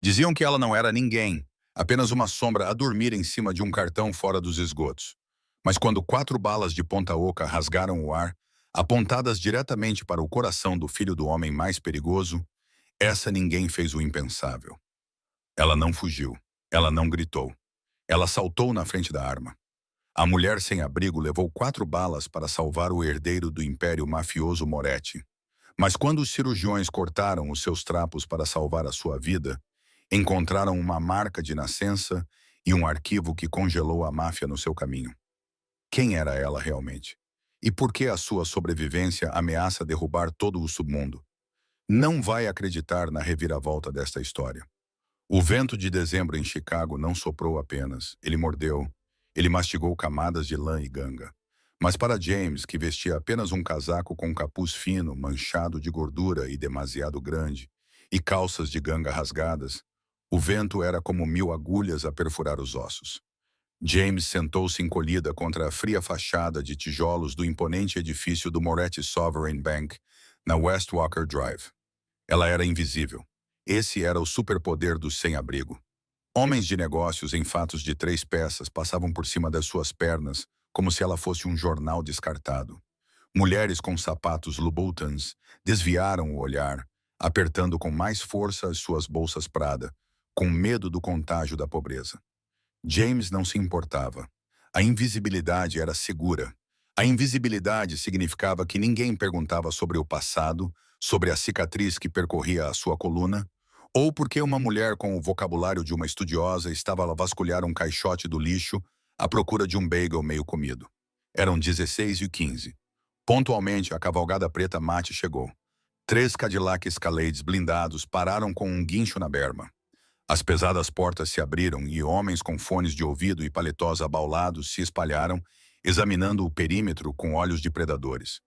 Diziam que ela não era ninguém, apenas uma sombra a dormir em cima de um cartão fora dos esgotos. Mas quando 4 balas de ponta oca rasgaram o ar, apontadas diretamente para o coração do filho do homem mais perigoso, essa ninguém fez o impensável. Ela não fugiu. Ela não gritou. Ela saltou na frente da arma. A mulher sem abrigo levou 4 balas para salvar o herdeiro do império mafioso Moretti. Mas quando os cirurgiões cortaram os seus trapos para salvar a sua vida, encontraram uma marca de nascença e um arquivo que congelou a máfia no seu caminho. Quem era ela realmente? E por que a sua sobrevivência ameaça derrubar todo o submundo? Não vai acreditar na reviravolta desta história. O vento de dezembro em Chicago não soprou apenas, ele mordeu, ele mastigou camadas de lã e ganga. Mas para James, que vestia apenas um casaco com capuz fino, manchado de gordura e demasiado grande, e calças de ganga rasgadas, o vento era como 1000 agulhas a perfurar os ossos. James sentou-se encolhida contra a fria fachada de tijolos do imponente edifício do Moretti Sovereign Bank, na West Walker Drive. Ela era invisível. Esse era o superpoder dos sem-abrigo. Homens de negócios em fatos de 3 peças passavam por cima das suas pernas, como se ela fosse um jornal descartado. Mulheres com sapatos Louboutins desviaram o olhar, apertando com mais força as suas bolsas Prada, com medo do contágio da pobreza. James não se importava. A invisibilidade era segura. A invisibilidade significava que ninguém perguntava sobre o passado, sobre a cicatriz que percorria a sua coluna, ou porque uma mulher com o vocabulário de uma estudiosa estava a vasculhar um caixote do lixo à procura de um bagel meio comido. Eram 16h15. Pontualmente, a cavalgada preta mate chegou. 3 Cadillac Escalades blindados pararam com um guincho na berma. As pesadas portas se abriram e homens com fones de ouvido e paletós abaulados se espalharam, examinando o perímetro com olhos de predadores.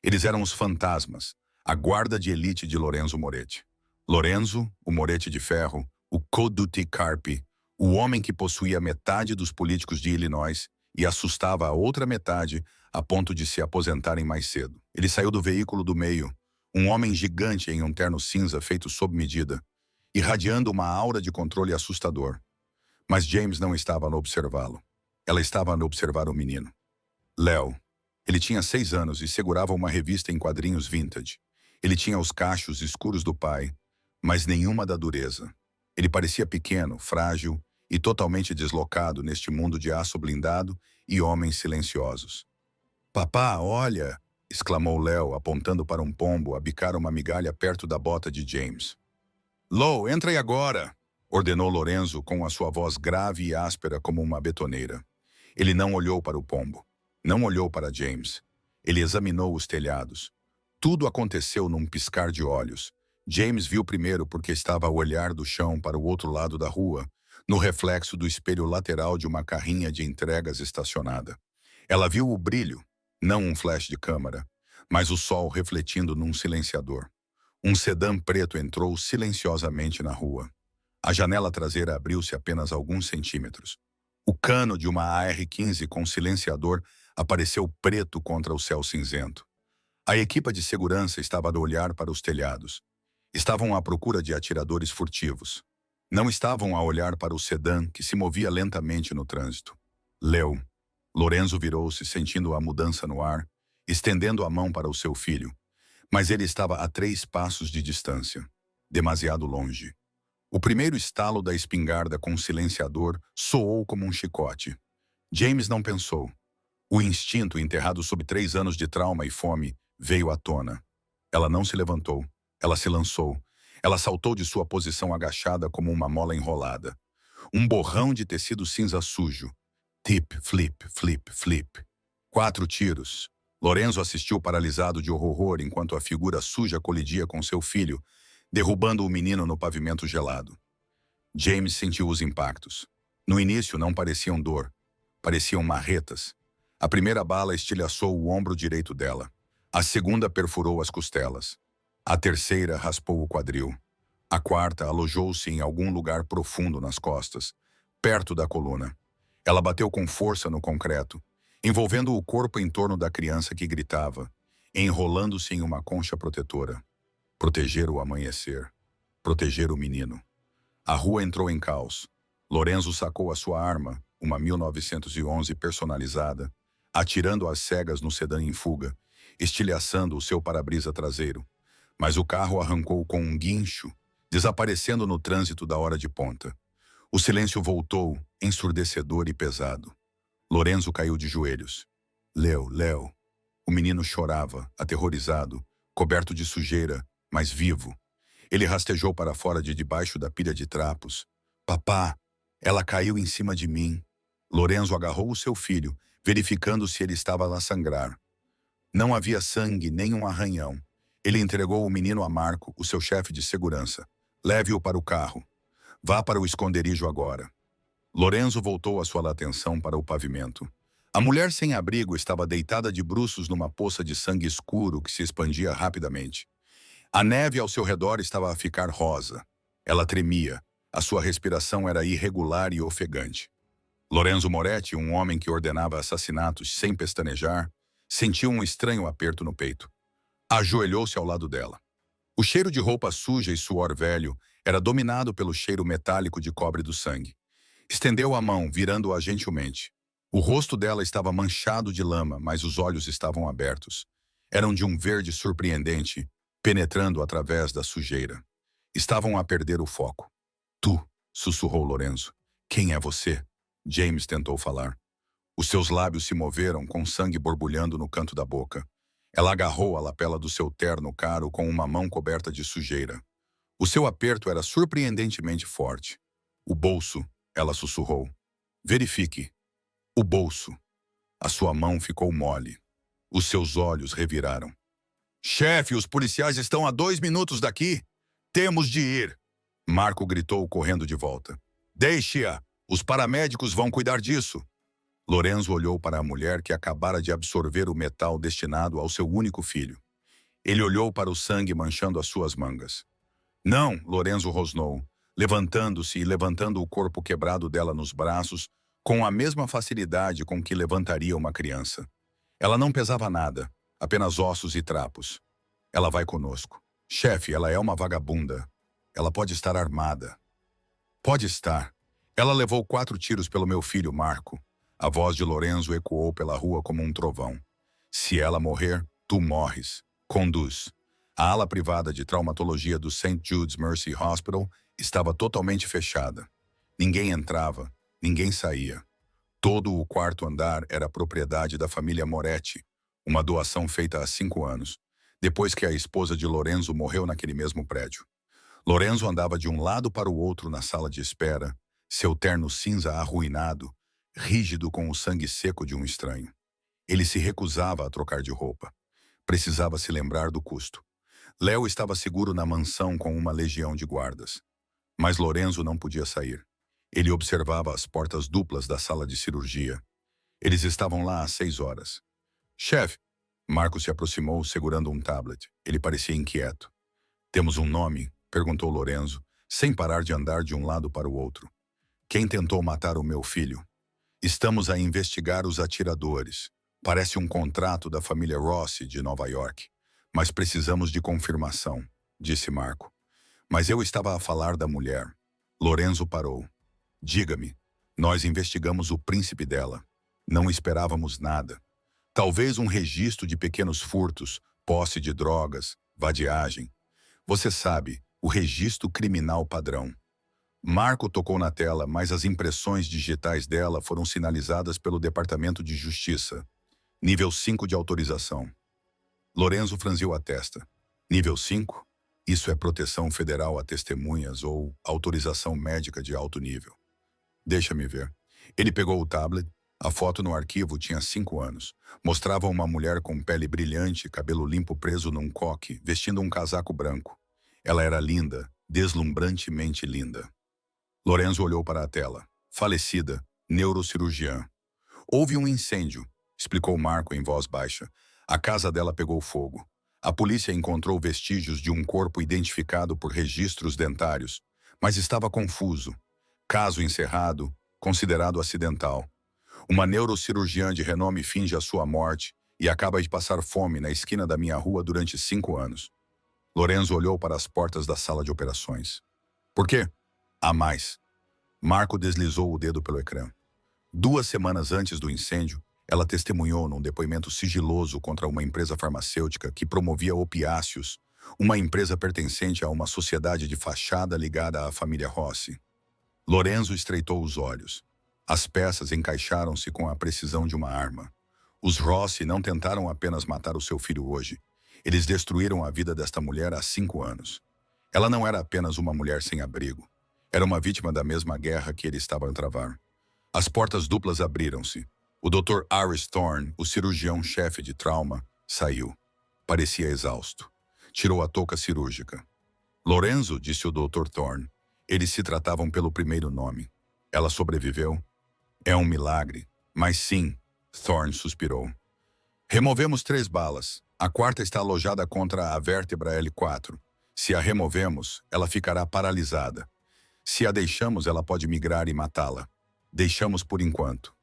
Eles eram os fantasmas, a guarda de elite de Lorenzo Moretti. Lorenzo, o Moretti de Ferro, o Coduti Carpi, o homem que possuía metade dos políticos de Illinois e assustava a outra metade a ponto de se aposentarem mais cedo. Ele saiu do veículo do meio, um homem gigante em um terno cinza feito sob medida, irradiando uma aura de controle assustador. Mas James não estava a observá-lo. Ela estava a observar o menino. Léo. Ele tinha 6 anos e segurava uma revista em quadrinhos vintage. Ele tinha os cachos escuros do pai, mas nenhuma da dureza. Ele parecia pequeno, frágil e totalmente deslocado neste mundo de aço blindado e homens silenciosos. «Papá, olha!» exclamou Léo, apontando para um pombo a bicar uma migalha perto da bota de James. «Lou, entra aí agora!» ordenou Lorenzo com a sua voz grave e áspera como uma betoneira. Ele não olhou para o pombo. Não olhou para James. Ele examinou os telhados. Tudo aconteceu num piscar de olhos. James viu primeiro porque estava a olhar do chão para o outro lado da rua, no reflexo do espelho lateral de uma carrinha de entregas estacionada. Ela viu o brilho, não um flash de câmera, mas o sol refletindo num silenciador. Um sedã preto entrou silenciosamente na rua. A janela traseira abriu-se apenas alguns centímetros. O cano de uma AR-15 com silenciador apareceu preto contra o céu cinzento. A equipa de segurança estava a olhar para os telhados. Estavam à procura de atiradores furtivos. Não estavam a olhar para o sedã que se movia lentamente no trânsito. Leu. Lorenzo virou-se, sentindo a mudança no ar, estendendo a mão para o seu filho. Mas ele estava a 3 passos de distância. Demasiado longe. O primeiro estalo da espingarda com silenciador soou como um chicote. James não pensou. O instinto, enterrado sob 3 anos de trauma e fome, veio à tona. Ela não se levantou. Ela se lançou. Ela saltou de sua posição agachada como uma mola enrolada. Um borrão de tecido cinza sujo. Tip, flip, flip, flip. 4 tiros. Lorenzo assistiu paralisado de horror enquanto a figura suja colidia com seu filho, derrubando o menino no pavimento gelado. James sentiu os impactos. No início não pareciam dor. Pareciam marretas. A primeira bala estilhaçou o ombro direito dela. A segunda perfurou as costelas. A terceira raspou o quadril. A quarta alojou-se em algum lugar profundo nas costas, perto da coluna. Ela bateu com força no concreto, envolvendo o corpo em torno da criança que gritava, enrolando-se em uma concha protetora. Proteger o amanhecer. Proteger o menino. A rua entrou em caos. Lorenzo sacou a sua arma, uma 1911 personalizada, atirando às cegas no sedã em fuga, estilhaçando o seu para-brisa traseiro. Mas o carro arrancou com um guincho, desaparecendo no trânsito da hora de ponta. O silêncio voltou, ensurdecedor e pesado. Lorenzo caiu de joelhos. Léo. O menino chorava, aterrorizado, coberto de sujeira, mas vivo. Ele rastejou para fora de debaixo da pilha de trapos. Papá, ela caiu em cima de mim. Lorenzo agarrou o seu filho, verificando se ele estava a sangrar. Não havia sangue nem um arranhão. Ele entregou o menino a Marco, o seu chefe de segurança. Leve-o para o carro. Vá para o esconderijo agora. Lorenzo voltou a sua atenção para o pavimento. A mulher sem abrigo estava deitada de bruços numa poça de sangue escuro que se expandia rapidamente. A neve ao seu redor estava a ficar rosa. Ela tremia. A sua respiração era irregular e ofegante. Lorenzo Moretti, um homem que ordenava assassinatos sem pestanejar, sentiu um estranho aperto no peito. Ajoelhou-se ao lado dela. O cheiro de roupa suja e suor velho era dominado pelo cheiro metálico de cobre do sangue. Estendeu a mão, virando-a gentilmente. O rosto dela estava manchado de lama, mas os olhos estavam abertos. Eram de um verde surpreendente, penetrando através da sujeira. Estavam a perder o foco. Tu, sussurrou Lorenzo. Quem é você? James tentou falar. Os seus lábios se moveram, com sangue borbulhando no canto da boca. Ela agarrou a lapela do seu terno caro com uma mão coberta de sujeira. O seu aperto era surpreendentemente forte. O bolso, ela sussurrou. Verifique. O bolso. A sua mão ficou mole. Os seus olhos reviraram. Chefe, os policiais estão a 2 minutos daqui. Temos de ir. Marco gritou, correndo de volta. Deixe-a. Os paramédicos vão cuidar disso. Lorenzo olhou para a mulher que acabara de absorver o metal destinado ao seu único filho. Ele olhou para o sangue manchando as suas mangas. Não, Lorenzo rosnou, levantando-se e levantando o corpo quebrado dela nos braços com a mesma facilidade com que levantaria uma criança. Ela não pesava nada, apenas ossos e trapos. Ela vai conosco. Chefe, ela é uma vagabunda. Ela pode estar armada. Pode estar. Ela levou 4 tiros pelo meu filho, Marco. A voz de Lorenzo ecoou pela rua como um trovão. Se ela morrer, tu morres. Conduz. A ala privada de traumatologia do St. Jude's Mercy Hospital estava totalmente fechada. Ninguém entrava, ninguém saía. Todo o 4º andar era propriedade da família Moretti, uma doação feita há 5 anos, depois que a esposa de Lorenzo morreu naquele mesmo prédio. Lorenzo andava de um lado para o outro na sala de espera, seu terno cinza arruinado, rígido com o sangue seco de um estranho. Ele se recusava a trocar de roupa. Precisava se lembrar do custo. Léo estava seguro na mansão com uma legião de guardas. Mas Lorenzo não podia sair. Ele observava as portas duplas da sala de cirurgia. Eles estavam lá às 6 horas. Chefe, Marco se aproximou segurando um tablet. Ele parecia inquieto. Temos um nome? Perguntou Lorenzo, sem parar de andar de um lado para o outro. Quem tentou matar o meu filho? Estamos a investigar os atiradores. Parece um contrato da família Rossi de Nova York. Mas precisamos de confirmação, disse Marco. Mas eu estava a falar da mulher. Lorenzo parou. Diga-me, nós investigamos o príncipe dela. Não esperávamos nada. Talvez um registro de pequenos furtos, posse de drogas, vadiagem. Você sabe, o registro criminal padrão. Marco tocou na tela, mas as impressões digitais dela foram sinalizadas pelo Departamento de Justiça. Nível 5 de autorização. Lorenzo franziu a testa. Nível 5? Isso é proteção federal a testemunhas ou autorização médica de alto nível. Deixa-me ver. Ele pegou o tablet. A foto no arquivo tinha 5 anos. Mostrava uma mulher com pele brilhante, cabelo limpo preso num coque, vestindo um casaco branco. Ela era linda, deslumbrantemente linda. Lorenzo olhou para a tela. Falecida, neurocirurgiã. Houve um incêndio, explicou Marco em voz baixa. A casa dela pegou fogo. A polícia encontrou vestígios de um corpo identificado por registros dentários, mas estava confuso. Caso encerrado, considerado acidental. Uma neurocirurgiã de renome finge a sua morte e acaba de passar fome na esquina da minha rua durante 5 anos. Lorenzo olhou para as portas da sala de operações. Por quê? Há mais. Marco deslizou o dedo pelo ecrã. 2 semanas antes do incêndio, ela testemunhou num depoimento sigiloso contra uma empresa farmacêutica que promovia opiáceos, uma empresa pertencente a uma sociedade de fachada ligada à família Rossi. Lorenzo estreitou os olhos. As peças encaixaram-se com a precisão de uma arma. Os Rossi não tentaram apenas matar o seu filho hoje. Eles destruíram a vida desta mulher há 5 anos. Ela não era apenas uma mulher sem abrigo. Era uma vítima da mesma guerra que ele estava a travar. As portas duplas abriram-se. O Dr. Aris Thorne, o cirurgião-chefe de trauma, saiu. Parecia exausto. Tirou a touca cirúrgica. Lorenzo, disse o Dr. Thorne. Eles se tratavam pelo primeiro nome. Ela sobreviveu? É um milagre. Mas sim, Thorne suspirou. Removemos 3 balas. A quarta está alojada contra a vértebra L4. Se a removemos, ela ficará paralisada. Se a deixamos, ela pode migrar e matá-la. Deixamos por enquanto.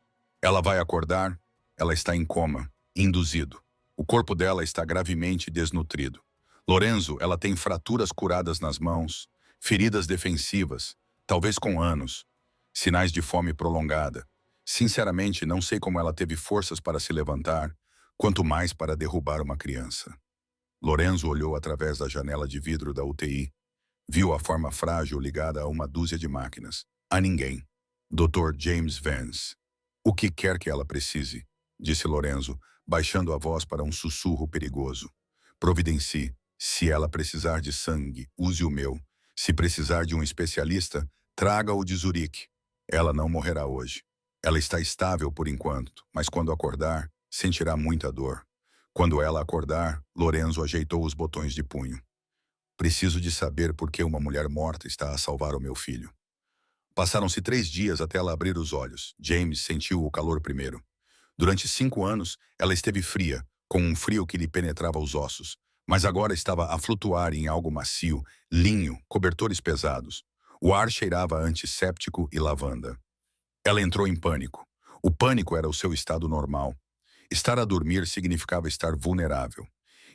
Ela vai acordar, ela está em coma, induzido. O corpo dela está gravemente desnutrido. Lorenzo, ela tem fraturas curadas nas mãos, feridas defensivas, talvez com anos, sinais de fome prolongada. Sinceramente, não sei como ela teve forças para se levantar, quanto mais para derrubar uma criança. Lorenzo olhou através da janela de vidro da UTI. Viu a forma frágil ligada a uma dúzia de máquinas. A ninguém. Dr. James Vance. O que quer que ela precise, disse Lorenzo, baixando a voz para um sussurro perigoso. Providencie. Se ela precisar de sangue, use o meu. Se precisar de um especialista, traga-o de Zurique. Ela não morrerá hoje. Ela está estável por enquanto, mas quando acordar, sentirá muita dor. Quando ela acordar, Lorenzo ajeitou os botões de punho. Preciso de saber por que uma mulher morta está a salvar o meu filho. Passaram-se 3 dias até ela abrir os olhos. James sentiu o calor primeiro. Durante 5 anos, ela esteve fria, com um frio que lhe penetrava os ossos. Mas agora estava a flutuar em algo macio, linho, cobertores pesados. O ar cheirava a antisséptico e lavanda. Ela entrou em pânico. O pânico era o seu estado normal. Estar a dormir significava estar vulnerável.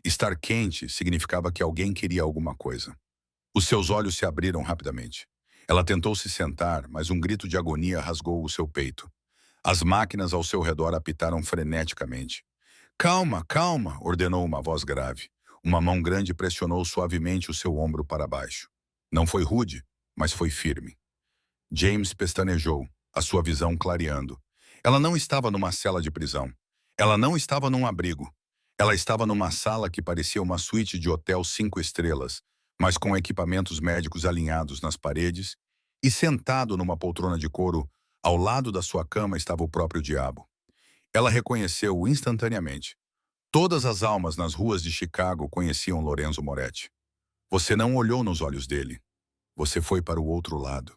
Estar quente significava que alguém queria alguma coisa. Os seus olhos se abriram rapidamente. Ela tentou se sentar, mas um grito de agonia rasgou o seu peito. As máquinas ao seu redor apitaram freneticamente. Calma, calma, ordenou uma voz grave. Uma mão grande pressionou suavemente o seu ombro para baixo. Não foi rude, mas foi firme. James pestanejou, a sua visão clareando. Ela não estava numa cela de prisão. Ela não estava num abrigo. Ela estava numa sala que parecia uma suíte de hotel 5 estrelas, mas com equipamentos médicos alinhados nas paredes, e sentado numa poltrona de couro, ao lado da sua cama estava o próprio diabo. Ela reconheceu-o instantaneamente. Todas as almas nas ruas de Chicago conheciam Lorenzo Moretti. Você não olhou nos olhos dele. Você foi para o outro lado.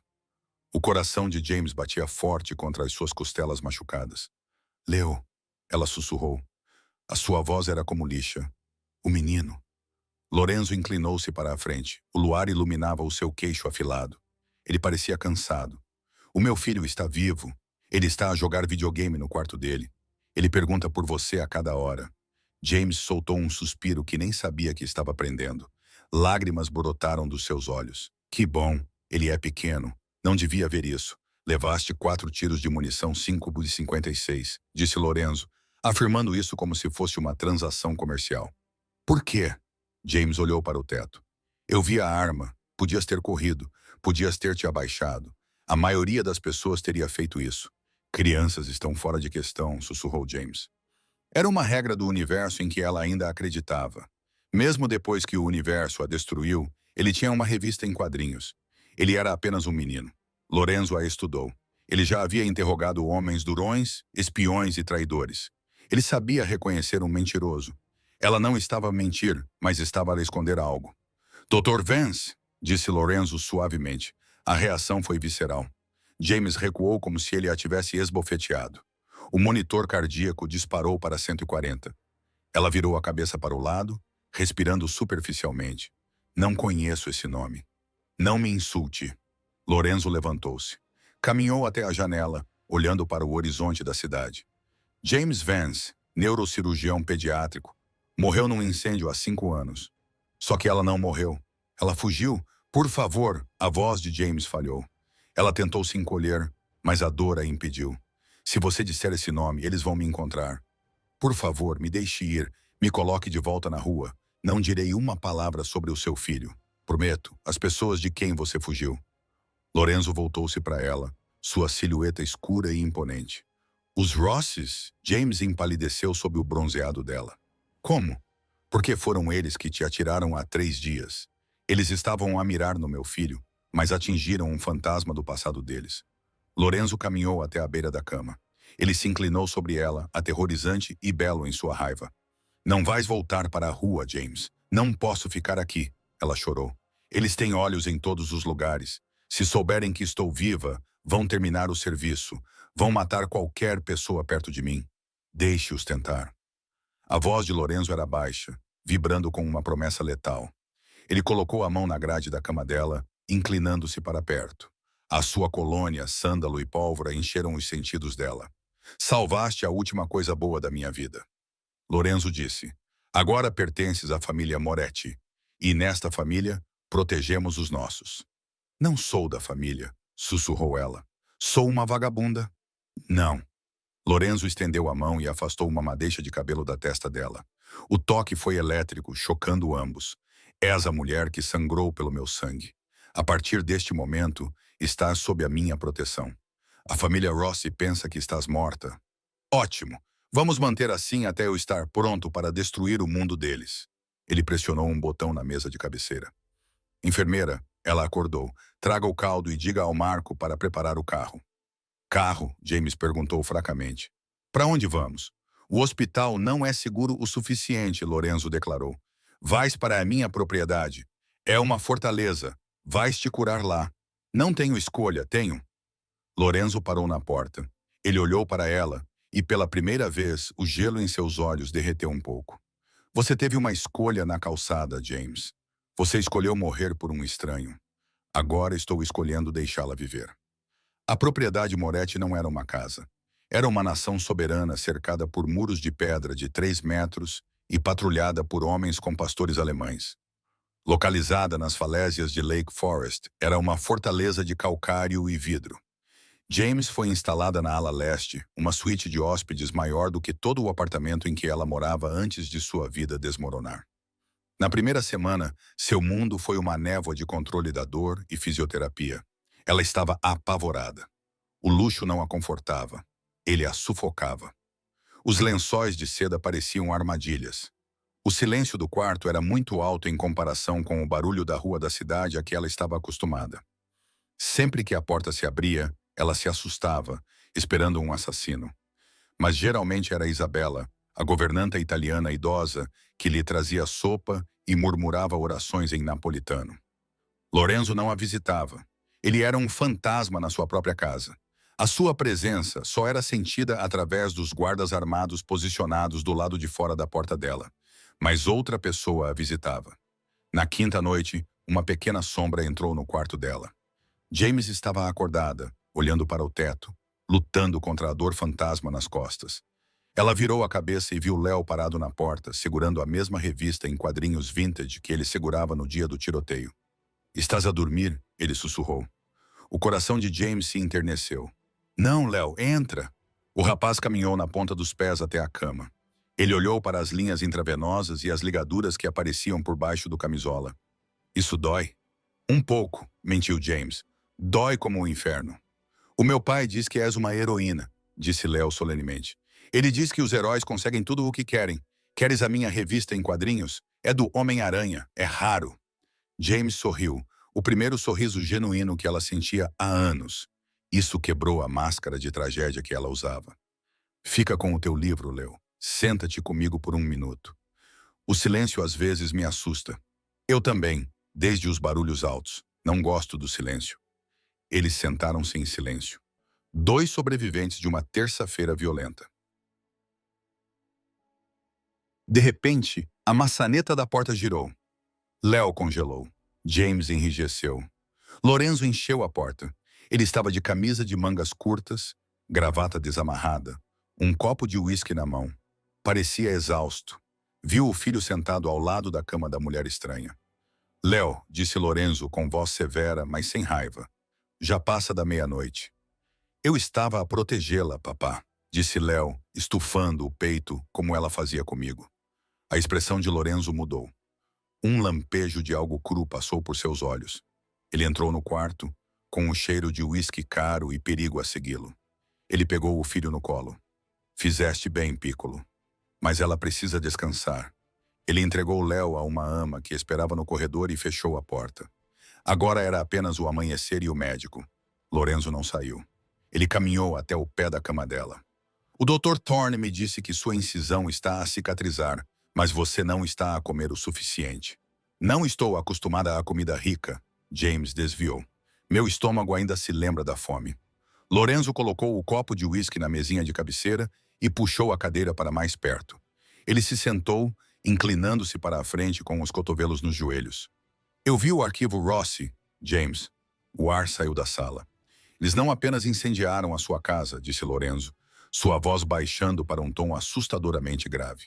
O coração de James batia forte contra as suas costelas machucadas. Leo, ela sussurrou. A sua voz era como lixa. O menino. Lorenzo inclinou-se para a frente. O luar iluminava o seu queixo afilado. Ele parecia cansado. O meu filho está vivo. Ele está a jogar videogame no quarto dele. Ele pergunta por você a cada hora. James soltou um suspiro que nem sabia que estava prendendo. Lágrimas brotaram dos seus olhos. Que bom. Ele é pequeno. Não devia ver isso. Levaste 4 tiros de munição 5,56, disse Lorenzo, afirmando isso como se fosse uma transação comercial. Por quê? James olhou para o teto. Eu vi a arma. Podias ter corrido. Podias ter te abaixado. A maioria das pessoas teria feito isso. Crianças estão fora de questão, sussurrou James. Era uma regra do universo em que ela ainda acreditava. Mesmo depois que o universo a destruiu, ele tinha uma revista em quadrinhos. Ele era apenas um menino. Lorenzo a estudou. Ele já havia interrogado homens durões, espiões e traidores. Ele sabia reconhecer um mentiroso. Ela não estava a mentir, mas estava a esconder algo. Dr. Vance, disse Lorenzo suavemente. A reação foi visceral. James recuou como se ele a tivesse esbofeteado. O monitor cardíaco disparou para 140. Ela virou a cabeça para o lado, respirando superficialmente. Não conheço esse nome. Não me insulte. Lorenzo levantou-se. Caminhou até a janela, olhando para o horizonte da cidade. James Vance, neurocirurgião pediátrico, morreu num incêndio há 5 anos. Só que ela não morreu. Ela fugiu. Por favor, a voz de James falhou. Ela tentou se encolher, mas a dor a impediu. Se você disser esse nome, eles vão me encontrar. Por favor, me deixe ir. Me coloque de volta na rua. Não direi uma palavra sobre o seu filho. Prometo, as pessoas de quem você fugiu. Lorenzo voltou-se para ela, sua silhueta escura e imponente. Os Rosses? James empalideceu sob o bronzeado dela. Como? Porque foram eles que te atiraram há 3 dias. Eles estavam a mirar no meu filho, mas atingiram um fantasma do passado deles. Lorenzo caminhou até a beira da cama. Ele se inclinou sobre ela, aterrorizante e belo em sua raiva. Não vais voltar para a rua, James. Não posso ficar aqui, ela chorou. Eles têm olhos em todos os lugares. Se souberem que estou viva, vão terminar o serviço. Vão matar qualquer pessoa perto de mim. Deixe-os tentar. A voz de Lorenzo era baixa, vibrando com uma promessa letal. Ele colocou a mão na grade da cama dela, inclinando-se para perto. A sua colônia, sândalo e pólvora encheram os sentidos dela. Salvaste a última coisa boa da minha vida. Lorenzo disse, agora pertences à família Moretti, e nesta família protegemos os nossos. Não sou da família, sussurrou ela. Sou uma vagabunda. Não. Lorenzo estendeu a mão e afastou uma madeixa de cabelo da testa dela. O toque foi elétrico, chocando ambos. És a mulher que sangrou pelo meu sangue. A partir deste momento, estás sob a minha proteção. A família Rossi pensa que estás morta. Ótimo! Vamos manter assim até eu estar pronto para destruir o mundo deles. Ele pressionou um botão na mesa de cabeceira. Enfermeira, ela acordou. Traga o caldo e diga ao Marco para preparar o carro. Carro? James perguntou fracamente. Para onde vamos? O hospital não é seguro o suficiente, Lorenzo declarou. Vais para a minha propriedade. É uma fortaleza. Vais te curar lá. Não tenho escolha, tenho? Lorenzo parou na porta. Ele olhou para ela e, pela primeira vez, o gelo em seus olhos derreteu um pouco. Você teve uma escolha na calçada, James. Você escolheu morrer por um estranho. Agora estou escolhendo deixá-la viver. A propriedade Moretti não era uma casa. Era uma nação soberana cercada por muros de pedra de 3 metros e patrulhada por homens com pastores alemães. Localizada nas falésias de Lake Forest, era uma fortaleza de calcário e vidro. James foi instalada na ala leste, uma suíte de hóspedes maior do que todo o apartamento em que ela morava antes de sua vida desmoronar. Na primeira semana, seu mundo foi uma névoa de controle da dor e fisioterapia. Ela estava apavorada. O luxo não a confortava. Ele a sufocava. Os lençóis de seda pareciam armadilhas. O silêncio do quarto era muito alto em comparação com o barulho da rua da cidade a que ela estava acostumada. Sempre que a porta se abria, ela se assustava, esperando um assassino. Mas geralmente era Isabela, a governanta italiana idosa, que lhe trazia sopa e murmurava orações em napolitano. Lorenzo não a visitava. Ele era um fantasma na sua própria casa. A sua presença só era sentida através dos guardas armados posicionados do lado de fora da porta dela. Mas outra pessoa a visitava. Na quinta noite, uma pequena sombra entrou no quarto dela. James estava acordada, olhando para o teto, lutando contra a dor fantasma nas costas. Ela virou a cabeça e viu Léo parado na porta, segurando a mesma revista em quadrinhos vintage que ele segurava no dia do tiroteio. Estás a dormir? Ele sussurrou. O coração de James se enterneceu. Não, Léo, entra. O rapaz caminhou na ponta dos pés até a cama. Ele olhou para as linhas intravenosas e as ligaduras que apareciam por baixo do camisola. Isso dói? Um pouco, mentiu James. Dói como o inferno. O meu pai diz que és uma heroína, disse Léo solenemente. Ele diz que os heróis conseguem tudo o que querem. Queres a minha revista em quadrinhos? É do Homem-Aranha, é raro. James sorriu, o primeiro sorriso genuíno que ela sentia há anos. Isso quebrou a máscara de tragédia que ela usava. Fica com o teu livro, Léo. Senta-te comigo por 1 minuto. O silêncio às vezes me assusta. Eu também, desde os barulhos altos. Não gosto do silêncio. Eles sentaram-se em silêncio. 2 sobreviventes de uma terça-feira violenta. De repente, a maçaneta da porta girou. Léo congelou. James enrijeceu. Lorenzo encheu a porta. Ele estava de camisa de mangas curtas, gravata desamarrada, um copo de uísque na mão. Parecia exausto. Viu o filho sentado ao lado da cama da mulher estranha. Léo, disse Lorenzo com voz severa, mas sem raiva. Já passa da meia-noite. Eu estava a protegê-la, papá, disse Léo, estufando o peito como ela fazia comigo. A expressão de Lorenzo mudou. Um lampejo de algo cru passou por seus olhos. Ele entrou no quarto, com o cheiro de uísque caro e perigo a segui-lo. Ele pegou o filho no colo. Fizeste bem, Piccolo. Mas ela precisa descansar. Ele entregou Léo a uma ama que esperava no corredor e fechou a porta. Agora era apenas o amanhecer e o médico. Lorenzo não saiu. Ele caminhou até o pé da cama dela. O Dr. Thorne me disse que sua incisão está a cicatrizar, mas você não está a comer o suficiente. Não estou acostumada à comida rica, James desviou. Meu estômago ainda se lembra da fome. Lorenzo colocou o copo de uísque na mesinha de cabeceira e puxou a cadeira para mais perto. Ele se sentou, inclinando-se para a frente com os cotovelos nos joelhos. Eu vi o arquivo Rossi, James. O ar saiu da sala. Eles não apenas incendiaram a sua casa, disse Lorenzo, sua voz baixando para um tom assustadoramente grave.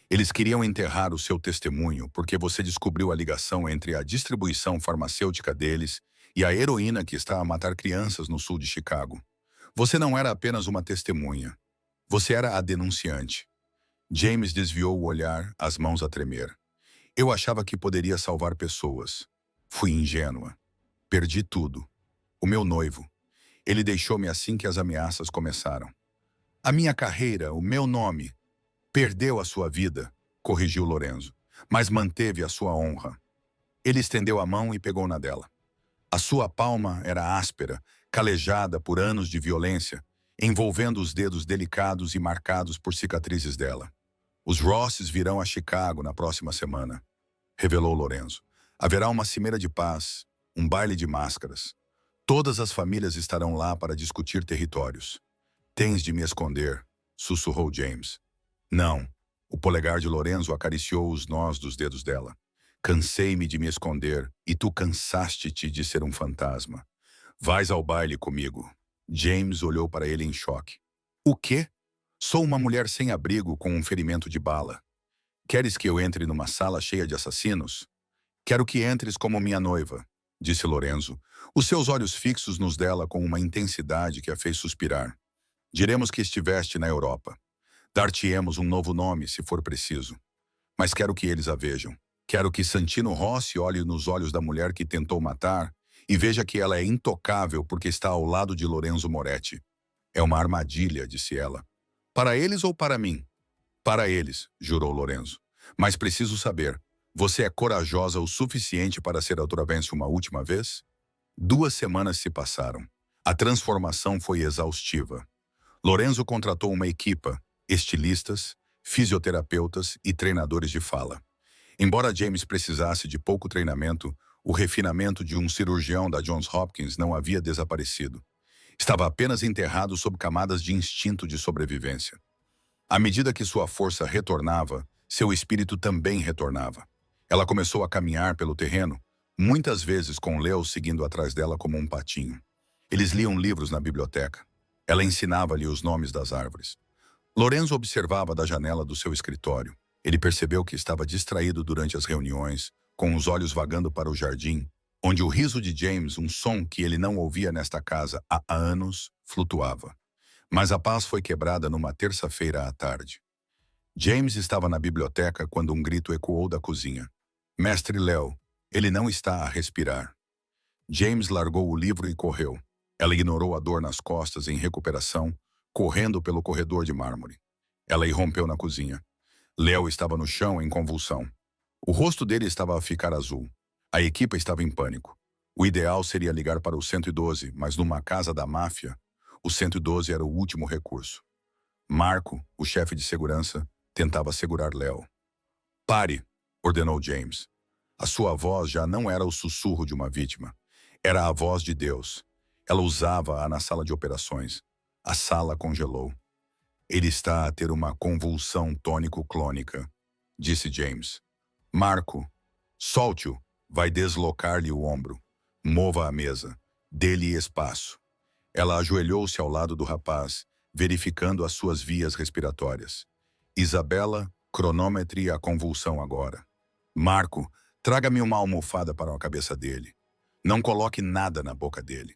Eles queriam enterrar o seu testemunho porque você descobriu a ligação entre a distribuição farmacêutica deles e a heroína que está a matar crianças no sul de Chicago. Você não era apenas uma testemunha. Você era a denunciante. James desviou o olhar, as mãos a tremer. Eu achava que poderia salvar pessoas. Fui ingênua. Perdi tudo. O meu noivo. Ele deixou-me assim que as ameaças começaram. A minha carreira, o meu nome. Perdeu a sua vida, corrigiu Lorenzo, mas manteve a sua honra. Ele estendeu a mão e pegou na dela. A sua palma era áspera, calejada por anos de violência, envolvendo os dedos delicados e marcados por cicatrizes dela. Os Rosses virão a Chicago na próxima semana, revelou Lorenzo. Haverá uma cimeira de paz, um baile de máscaras. Todas as famílias estarão lá para discutir territórios. Tens de me esconder, sussurrou James. Não. O polegar de Lorenzo acariciou os nós dos dedos dela. Cansei-me de me esconder, e tu cansaste-te de ser um fantasma. Vais ao baile comigo. James olhou para ele em choque. O quê? Sou uma mulher sem abrigo com um ferimento de bala. Queres que eu entre numa sala cheia de assassinos? Quero que entres como minha noiva, disse Lorenzo, os seus olhos fixos nos dela com uma intensidade que a fez suspirar. Diremos que estiveste na Europa. Dar-te-emos um novo nome, se for preciso. Mas quero que eles a vejam. Quero que Santino Rossi olhe nos olhos da mulher que tentou matar e veja que ela é intocável porque está ao lado de Lorenzo Moretti. É uma armadilha, disse ela. Para eles ou para mim? Para eles, jurou Lorenzo. Mas preciso saber, você é corajosa o suficiente para ser a Vence uma última vez? 2 semanas se passaram. A transformação foi exaustiva. Lorenzo contratou uma equipa, estilistas, fisioterapeutas e treinadores de fala. Embora James precisasse de pouco treinamento, o refinamento de um cirurgião da Johns Hopkins não havia desaparecido. Estava apenas enterrado sob camadas de instinto de sobrevivência. À medida que sua força retornava, seu espírito também retornava. Ela começou a caminhar pelo terreno, muitas vezes com Leo seguindo atrás dela como um patinho. Eles liam livros na biblioteca. Ela ensinava-lhe os nomes das árvores. Lorenzo observava da janela do seu escritório. Ele percebeu que estava distraído durante as reuniões, com os olhos vagando para o jardim, onde o riso de James, um som que ele não ouvia nesta casa há anos, flutuava. Mas a paz foi quebrada numa terça-feira à tarde. James estava na biblioteca quando um grito ecoou da cozinha. Mestre Léo, ele não está a respirar. James largou o livro e correu. Ela ignorou a dor nas costas em recuperação, correndo pelo corredor de mármore. Ela irrompeu na cozinha. Léo estava no chão em convulsão. O rosto dele estava a ficar azul. A equipe estava em pânico. O ideal seria ligar para o 112, mas numa casa da máfia, o 112 era o último recurso. Marco, o chefe de segurança, tentava segurar Léo. Pare, ordenou James. A sua voz já não era o sussurro de uma vítima. Era a voz de Deus. Ela usava-a na sala de operações. A sala congelou. Ele está a ter uma convulsão tônico-clônica, disse James. Marco, solte-o. Vai deslocar-lhe o ombro. Mova a mesa. Dê-lhe espaço. Ela ajoelhou-se ao lado do rapaz, verificando as suas vias respiratórias. Isabela, cronometre a convulsão agora. Marco, traga-me uma almofada para a cabeça dele. Não coloque nada na boca dele.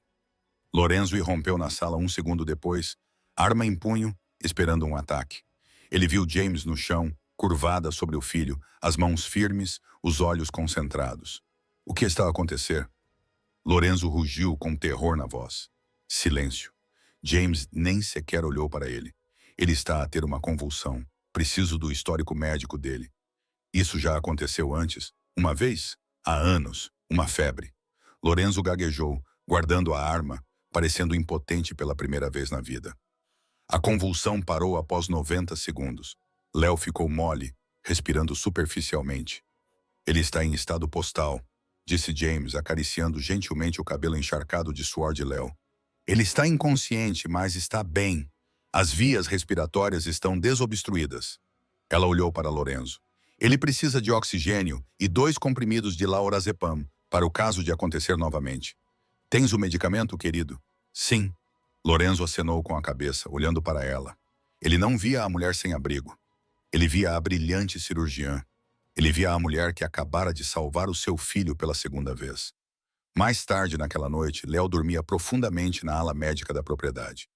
Lorenzo irrompeu na sala um segundo depois, arma em punho, esperando um ataque. Ele viu James no chão, curvada sobre o filho, as mãos firmes, os olhos concentrados. O que estava a acontecer? Lorenzo rugiu com terror na voz. Silêncio. James nem sequer olhou para ele. Ele está a ter uma convulsão. Preciso do histórico médico dele. Isso já aconteceu antes. Uma vez? Há anos. Uma febre. Lorenzo gaguejou, guardando a arma, parecendo impotente pela primeira vez na vida. A convulsão parou após 90 segundos. Léo ficou mole, respirando superficialmente. Ele está em estado postal, disse James, acariciando gentilmente o cabelo encharcado de suor de Léo. Ele está inconsciente, mas está bem. As vias respiratórias estão desobstruídas. Ela olhou para Lorenzo. Ele precisa de oxigênio e 2 comprimidos de Lorazepam para o caso de acontecer novamente. Tens o medicamento, querido? Sim. Lorenzo acenou com a cabeça, olhando para ela. Ele não via a mulher sem abrigo. Ele via a brilhante cirurgiã. Ele via a mulher que acabara de salvar o seu filho pela segunda vez. Mais tarde naquela noite, Léo dormia profundamente na ala médica da propriedade.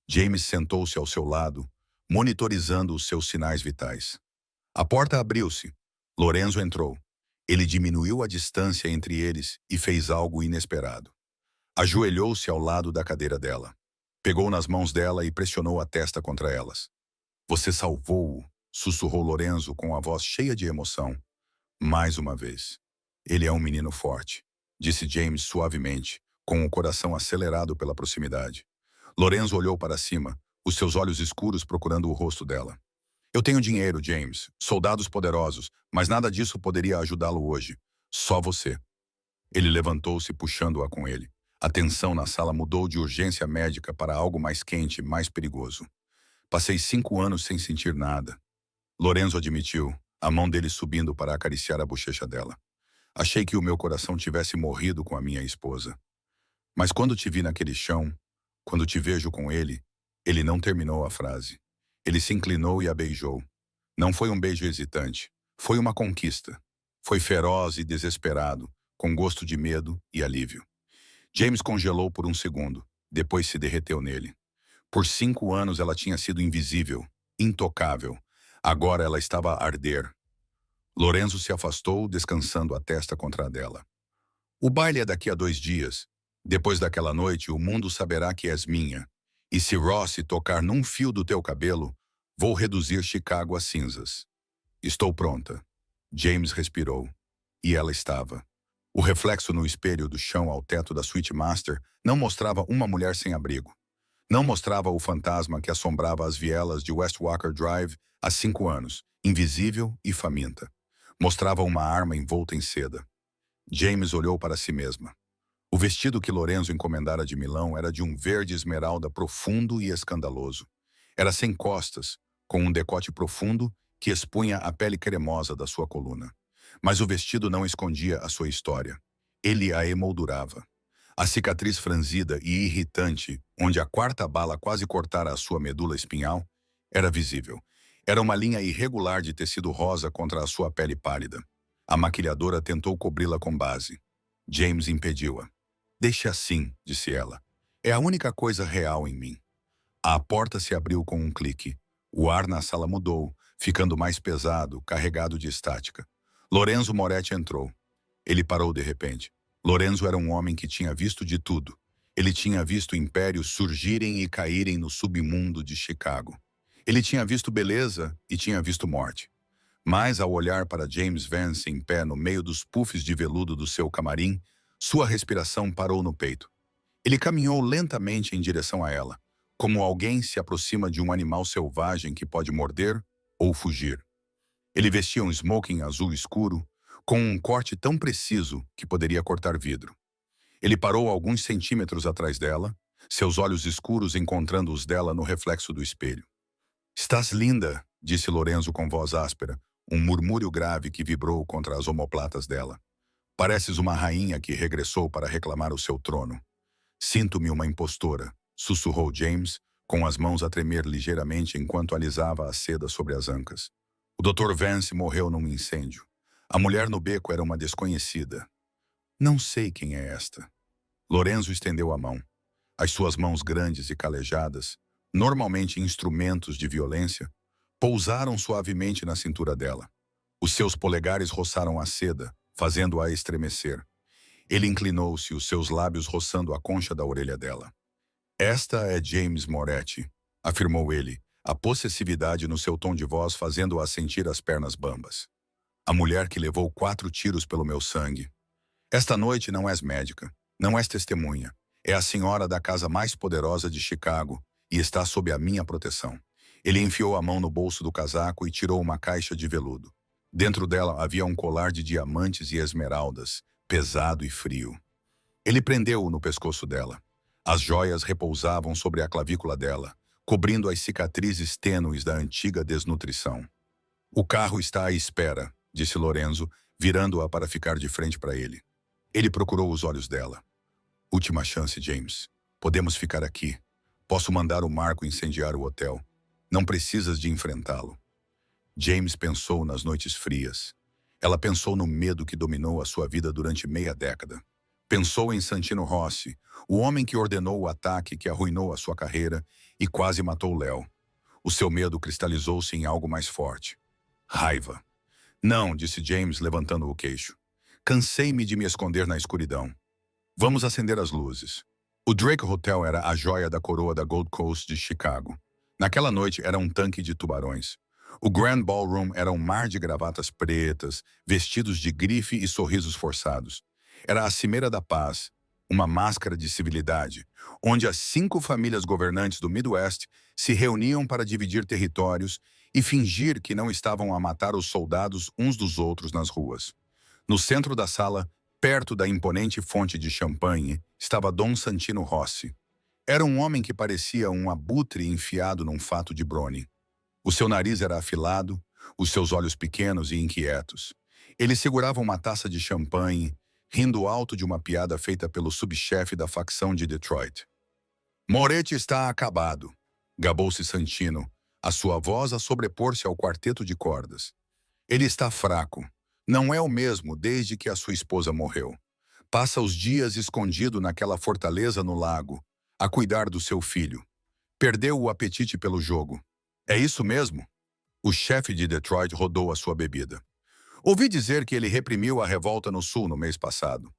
James sentou-se ao seu lado, monitorizando os seus sinais vitais. A porta abriu-se. Lorenzo entrou. Ele diminuiu a distância entre eles e fez algo inesperado. Ajoelhou-se ao lado da cadeira dela. Pegou nas mãos dela e pressionou a testa contra elas. Você salvou-o, sussurrou Lorenzo com a voz cheia de emoção. Mais uma vez. Ele é um menino forte, disse James suavemente, com o coração acelerado pela proximidade. Lorenzo olhou para cima, os seus olhos escuros procurando o rosto dela. Eu tenho dinheiro, James, soldados poderosos, mas nada disso poderia ajudá-lo hoje. Só você. Ele levantou-se puxando-a com ele. A tensão na sala mudou de urgência médica para algo mais quente, mais perigoso. Passei 5 anos sem sentir nada. Lorenzo admitiu, a mão dele subindo para acariciar a bochecha dela. Achei que o meu coração tivesse morrido com a minha esposa. Mas quando te vi naquele chão, quando te vejo com ele, ele não terminou a frase. Ele se inclinou e a beijou. Não foi um beijo hesitante. Foi uma conquista. Foi feroz e desesperado, com gosto de medo e alívio. James congelou por um segundo, depois se derreteu nele. Por 5 anos ela tinha sido invisível, intocável. Agora ela estava a arder. Lorenzo se afastou, descansando a testa contra a dela. O baile é daqui a 2 dias. Depois daquela noite, o mundo saberá que és minha. E se Ross tocar num fio do teu cabelo, vou reduzir Chicago a cinzas. Estou pronta. James respirou. E ela estava. O reflexo no espelho do chão ao teto da suíte master não mostrava uma mulher sem abrigo. Não mostrava o fantasma que assombrava as vielas de West Walker Drive há 5 anos, invisível e faminta. Mostrava uma arma envolta em seda. James olhou para si mesma. O vestido que Lorenzo encomendara de Milão era de um verde esmeralda profundo e escandaloso. Era sem costas, com um decote profundo que expunha a pele cremosa da sua coluna. Mas o vestido não escondia a sua história. Ele a emoldurava. A cicatriz franzida e irritante, onde a 4ª bala quase cortara a sua medula espinhal, era visível. Era uma linha irregular de tecido rosa contra a sua pele pálida. A maquilhadora tentou cobri-la com base. James impediu-a. Deixe assim, disse ela. É a única coisa real em mim. A porta se abriu com um clique. O ar na sala mudou, ficando mais pesado, carregado de estática. Lorenzo Moretti entrou. Ele parou de repente. Lorenzo era um homem que tinha visto de tudo. Ele tinha visto impérios surgirem e caírem no submundo de Chicago. Ele tinha visto beleza e tinha visto morte. Mas ao olhar para James Vance em pé no meio dos puffs de veludo do seu camarim, sua respiração parou no peito. Ele caminhou lentamente em direção a ela, como alguém se aproxima de um animal selvagem que pode morder ou fugir. Ele vestia um smoking azul escuro, com um corte tão preciso que poderia cortar vidro. Ele parou alguns centímetros atrás dela, seus olhos escuros encontrando os dela no reflexo do espelho. Estás linda, disse Lorenzo com voz áspera, um murmúrio grave que vibrou contra as omoplatas dela. Pareces uma rainha que regressou para reclamar o seu trono. Sinto-me uma impostora, sussurrou James, com as mãos a tremer ligeiramente enquanto alisava a seda sobre as ancas. O Dr. Vance morreu num incêndio. A mulher no beco era uma desconhecida. Não sei quem é esta. Lorenzo estendeu a mão. As suas mãos grandes e calejadas, normalmente instrumentos de violência, pousaram suavemente na cintura dela. Os seus polegares roçaram a seda, fazendo-a estremecer. Ele inclinou-se, os seus lábios roçando a concha da orelha dela. Esta é James Moretti, afirmou ele, a possessividade no seu tom de voz fazendo-a sentir as pernas bambas. A mulher que levou 4 tiros pelo meu sangue. Esta noite não és médica, não és testemunha. É a senhora da casa mais poderosa de Chicago e está sob a minha proteção. Ele enfiou a mão no bolso do casaco e tirou uma caixa de veludo. Dentro dela havia um colar de diamantes e esmeraldas, pesado e frio. Ele prendeu-o no pescoço dela. As joias repousavam sobre a clavícula dela, cobrindo as cicatrizes tênues da antiga desnutrição. O carro está à espera, disse Lorenzo, virando-a para ficar de frente para ele. Ele procurou os olhos dela. Última chance, James. Podemos ficar aqui. Posso mandar o Marco incendiar o hotel. Não precisas de enfrentá-lo. James pensou nas noites frias. Ela pensou no medo que dominou a sua vida durante meia década. Pensou em Santino Rossi, o homem que ordenou o ataque que arruinou a sua carreira e quase matou Léo. O seu medo cristalizou-se em algo mais forte. Raiva. Não, disse James, levantando o queixo. Cansei-me de me esconder na escuridão. Vamos acender as luzes. O Drake Hotel era a joia da coroa da Gold Coast de Chicago. Naquela noite era um tanque de tubarões. O Grand Ballroom era um mar de gravatas pretas, vestidos de grife e sorrisos forçados. Era a Cimeira da Paz, uma máscara de civilidade, onde as 5 famílias governantes do Midwest se reuniam para dividir territórios e fingir que não estavam a matar os soldados uns dos outros nas ruas. No centro da sala, perto da imponente fonte de champanhe, estava Dom Santino Rossi. Era um homem que parecia um abutre enfiado num fato de brone. O seu nariz era afilado, os seus olhos pequenos e inquietos. Ele segurava uma taça de champanhe, rindo alto de uma piada feita pelo subchefe da facção de Detroit. Moretti está acabado, gabou-se Santino, a sua voz a sobrepor-se ao quarteto de cordas. Ele está fraco. Não é o mesmo desde que a sua esposa morreu. Passa os dias escondido naquela fortaleza no lago, a cuidar do seu filho. Perdeu o apetite pelo jogo. É isso mesmo? O chefe de Detroit rodou a sua bebida. Ouvi dizer que ele reprimiu a revolta no sul no mês passado.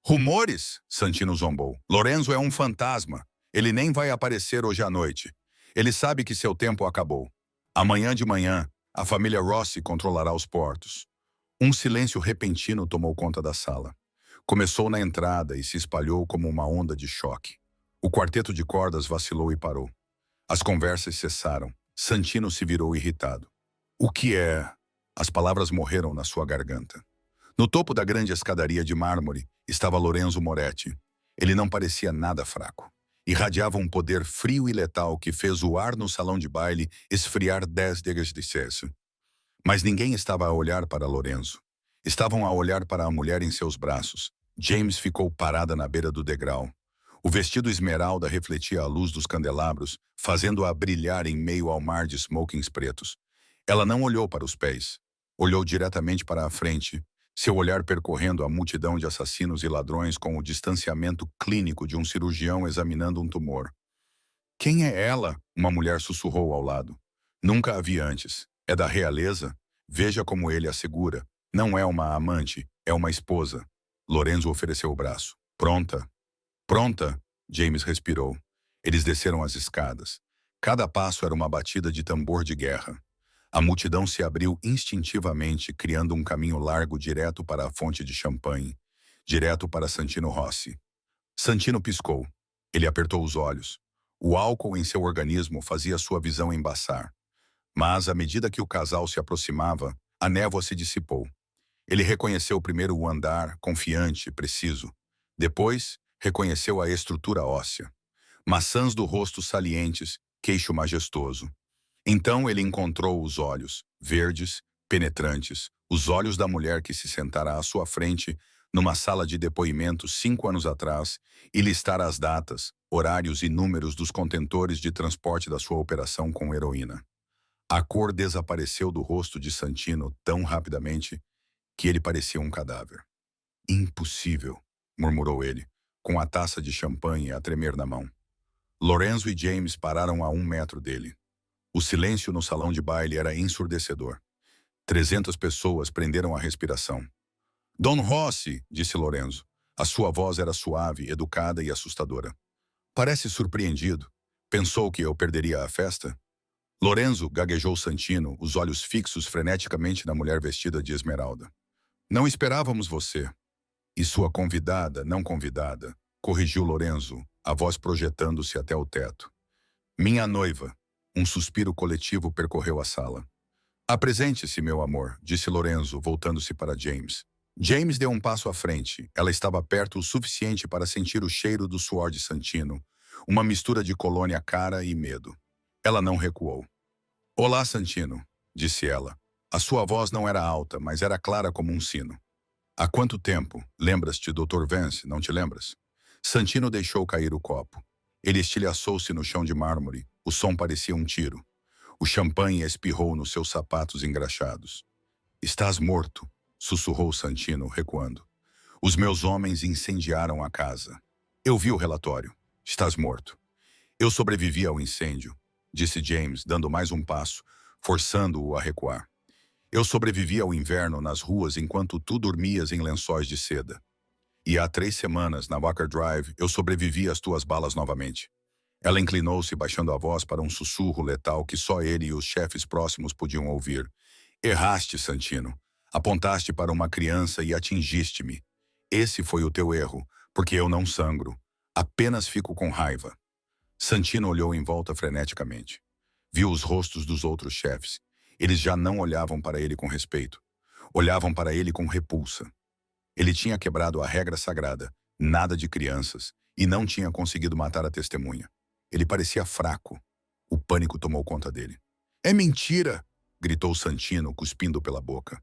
Rumores? Santino zombou. Lorenzo é um fantasma. Ele nem vai aparecer hoje à noite. Ele sabe que seu tempo acabou. Amanhã de manhã, a família Rossi controlará os portos. Um silêncio repentino tomou conta da sala. Começou na entrada e se espalhou como uma onda de choque. O quarteto de cordas vacilou e parou. As conversas cessaram. Santino se virou irritado. O que é? As palavras morreram na sua garganta. No topo da grande escadaria de mármore estava Lorenzo Moretti. Ele não parecia nada fraco. Irradiava um poder frio e letal que fez o ar no salão de baile esfriar 10 degraus de Celsius. Mas ninguém estava a olhar para Lorenzo. Estavam a olhar para a mulher em seus braços. James ficou parada na beira do degrau. O vestido esmeralda refletia a luz dos candelabros, fazendo-a brilhar em meio ao mar de smokings pretos. Ela não olhou para os pés. Olhou diretamente para a frente, seu olhar percorrendo a multidão de assassinos e ladrões com o distanciamento clínico de um cirurgião examinando um tumor. Quem é ela? Uma mulher sussurrou ao lado. Nunca a vi antes. É da realeza? Veja como ele a segura. Não é uma amante, é uma esposa. Lorenzo ofereceu o braço. Pronta? Pronta? James respirou. Eles desceram as escadas. Cada passo era uma batida de tambor de guerra. A multidão se abriu instintivamente, criando um caminho largo direto para a fonte de champanhe, direto para Santino Rossi. Santino piscou. Ele apertou os olhos. O álcool em seu organismo fazia sua visão embaçar. Mas, à medida que o casal se aproximava, a névoa se dissipou. Ele reconheceu primeiro o andar, confiante, preciso. Depois, reconheceu a estrutura óssea. Maçãs do rosto salientes, queixo majestoso. Então ele encontrou os olhos, verdes, penetrantes, os olhos da mulher que se sentara à sua frente numa sala de depoimento 5 anos atrás e listara as datas, horários e números dos contentores de transporte da sua operação com heroína. A cor desapareceu do rosto de Santino tão rapidamente que ele parecia um cadáver. Impossível, murmurou ele, com a taça de champanhe a tremer na mão. Lorenzo e James pararam a 1 metro dele. O silêncio no salão de baile era ensurdecedor. 300 pessoas prenderam a respiração. Don Rossi, disse Lorenzo. A sua voz era suave, educada e assustadora. Parece surpreendido. Pensou que eu perderia a festa? Lorenzo, gaguejou Santino, os olhos fixos freneticamente na mulher vestida de esmeralda. Não esperávamos você. E sua convidada, não convidada, corrigiu Lorenzo, a voz projetando-se até o teto. Minha noiva. Um suspiro coletivo percorreu a sala. Apresente-se, meu amor, disse Lorenzo, voltando-se para James. James deu um passo à frente. Ela estava perto o suficiente para sentir o cheiro do suor de Santino, uma mistura de colônia cara e medo. Ela não recuou. Olá, Santino, disse ela. A sua voz não era alta, mas era clara como um sino. Há quanto tempo? Lembras-te, Dr. Vance, não te lembras? Santino deixou cair o copo. Ele estilhaçou-se no chão de mármore. O som parecia um tiro. O champanhe espirrou nos seus sapatos engraxados. Estás morto, sussurrou Santino, recuando. Os meus homens incendiaram a casa. Eu vi o relatório. Estás morto. Eu sobrevivi ao incêndio, disse James, dando mais um passo, forçando-o a recuar. Eu sobrevivi ao inverno nas ruas enquanto tu dormias em lençóis de seda. E há 3 semanas, na Walker Drive, eu sobrevivi às tuas balas novamente. Ela inclinou-se, baixando a voz para um sussurro letal que só ele e os chefes próximos podiam ouvir. Erraste, Santino. Apontaste para uma criança e atingiste-me. Esse foi o teu erro, porque eu não sangro. Apenas fico com raiva. Santino olhou em volta freneticamente. Viu os rostos dos outros chefes. Eles já não olhavam para ele com respeito. Olhavam para ele com repulsa. Ele tinha quebrado a regra sagrada, nada de crianças, e não tinha conseguido matar a testemunha. Ele parecia fraco. O pânico tomou conta dele. É mentira! Gritou Santino, cuspindo pela boca.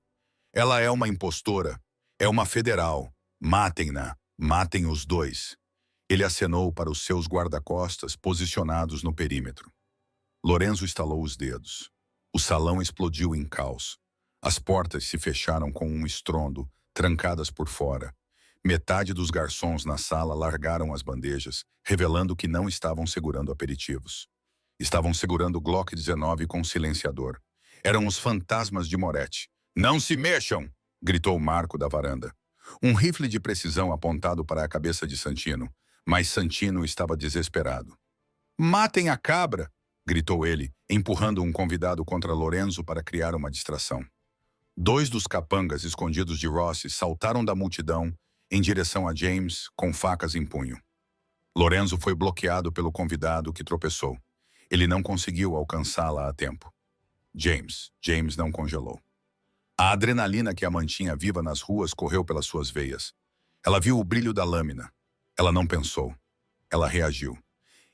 Ela é uma impostora. É uma federal. Matem-na. Matem os dois. Ele acenou para os seus guarda-costas posicionados no perímetro. Lorenzo estalou os dedos. O salão explodiu em caos. As portas se fecharam com um estrondo, trancadas por fora. Metade dos garçons na sala largaram as bandejas, revelando que não estavam segurando aperitivos. Estavam segurando Glock 19 com silenciador. Eram os fantasmas de Moretti. Não se mexam! Gritou Marco da varanda. Um rifle de precisão apontado para a cabeça de Santino, mas Santino estava desesperado. Matem a cabra! Gritou ele, empurrando um convidado contra Lorenzo para criar uma distração. 2 dos capangas escondidos de Rossi saltaram da multidão em direção a James com facas em punho. Lorenzo foi bloqueado pelo convidado que tropeçou. Ele não conseguiu alcançá-la a tempo. James não congelou. A adrenalina que a mantinha viva nas ruas correu pelas suas veias. Ela viu o brilho da lâmina. Ela não pensou. Ela reagiu.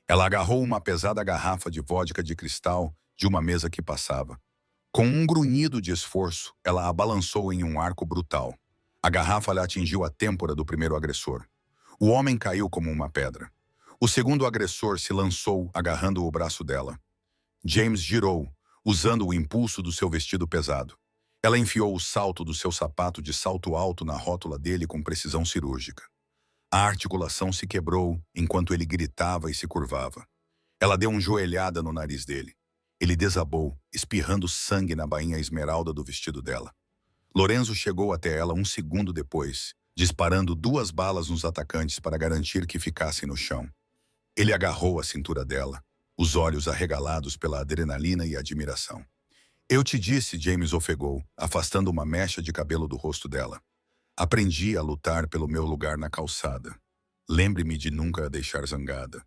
Ela agarrou uma pesada garrafa de vodka de cristal de uma mesa que passava. Com um grunhido de esforço, ela a balançou em um arco brutal. A garrafa lhe atingiu a têmpora do primeiro agressor. O homem caiu como uma pedra. O segundo agressor se lançou, agarrando o braço dela. James girou, usando o impulso do seu vestido pesado. Ela enfiou o salto do seu sapato de salto alto na rótula dele com precisão cirúrgica. A articulação se quebrou enquanto ele gritava e se curvava. Ela deu uma joelhada no nariz dele. Ele desabou, espirrando sangue na bainha esmeralda do vestido dela. Lorenzo chegou até ela 1 segundo depois, disparando 2 balas nos atacantes para garantir que ficassem no chão. Ele agarrou a cintura dela, os olhos arregalados pela adrenalina e admiração. Eu te disse, James ofegou, afastando uma mecha de cabelo do rosto dela. Aprendi a lutar pelo meu lugar na calçada. Lembre-me de nunca a deixar zangada.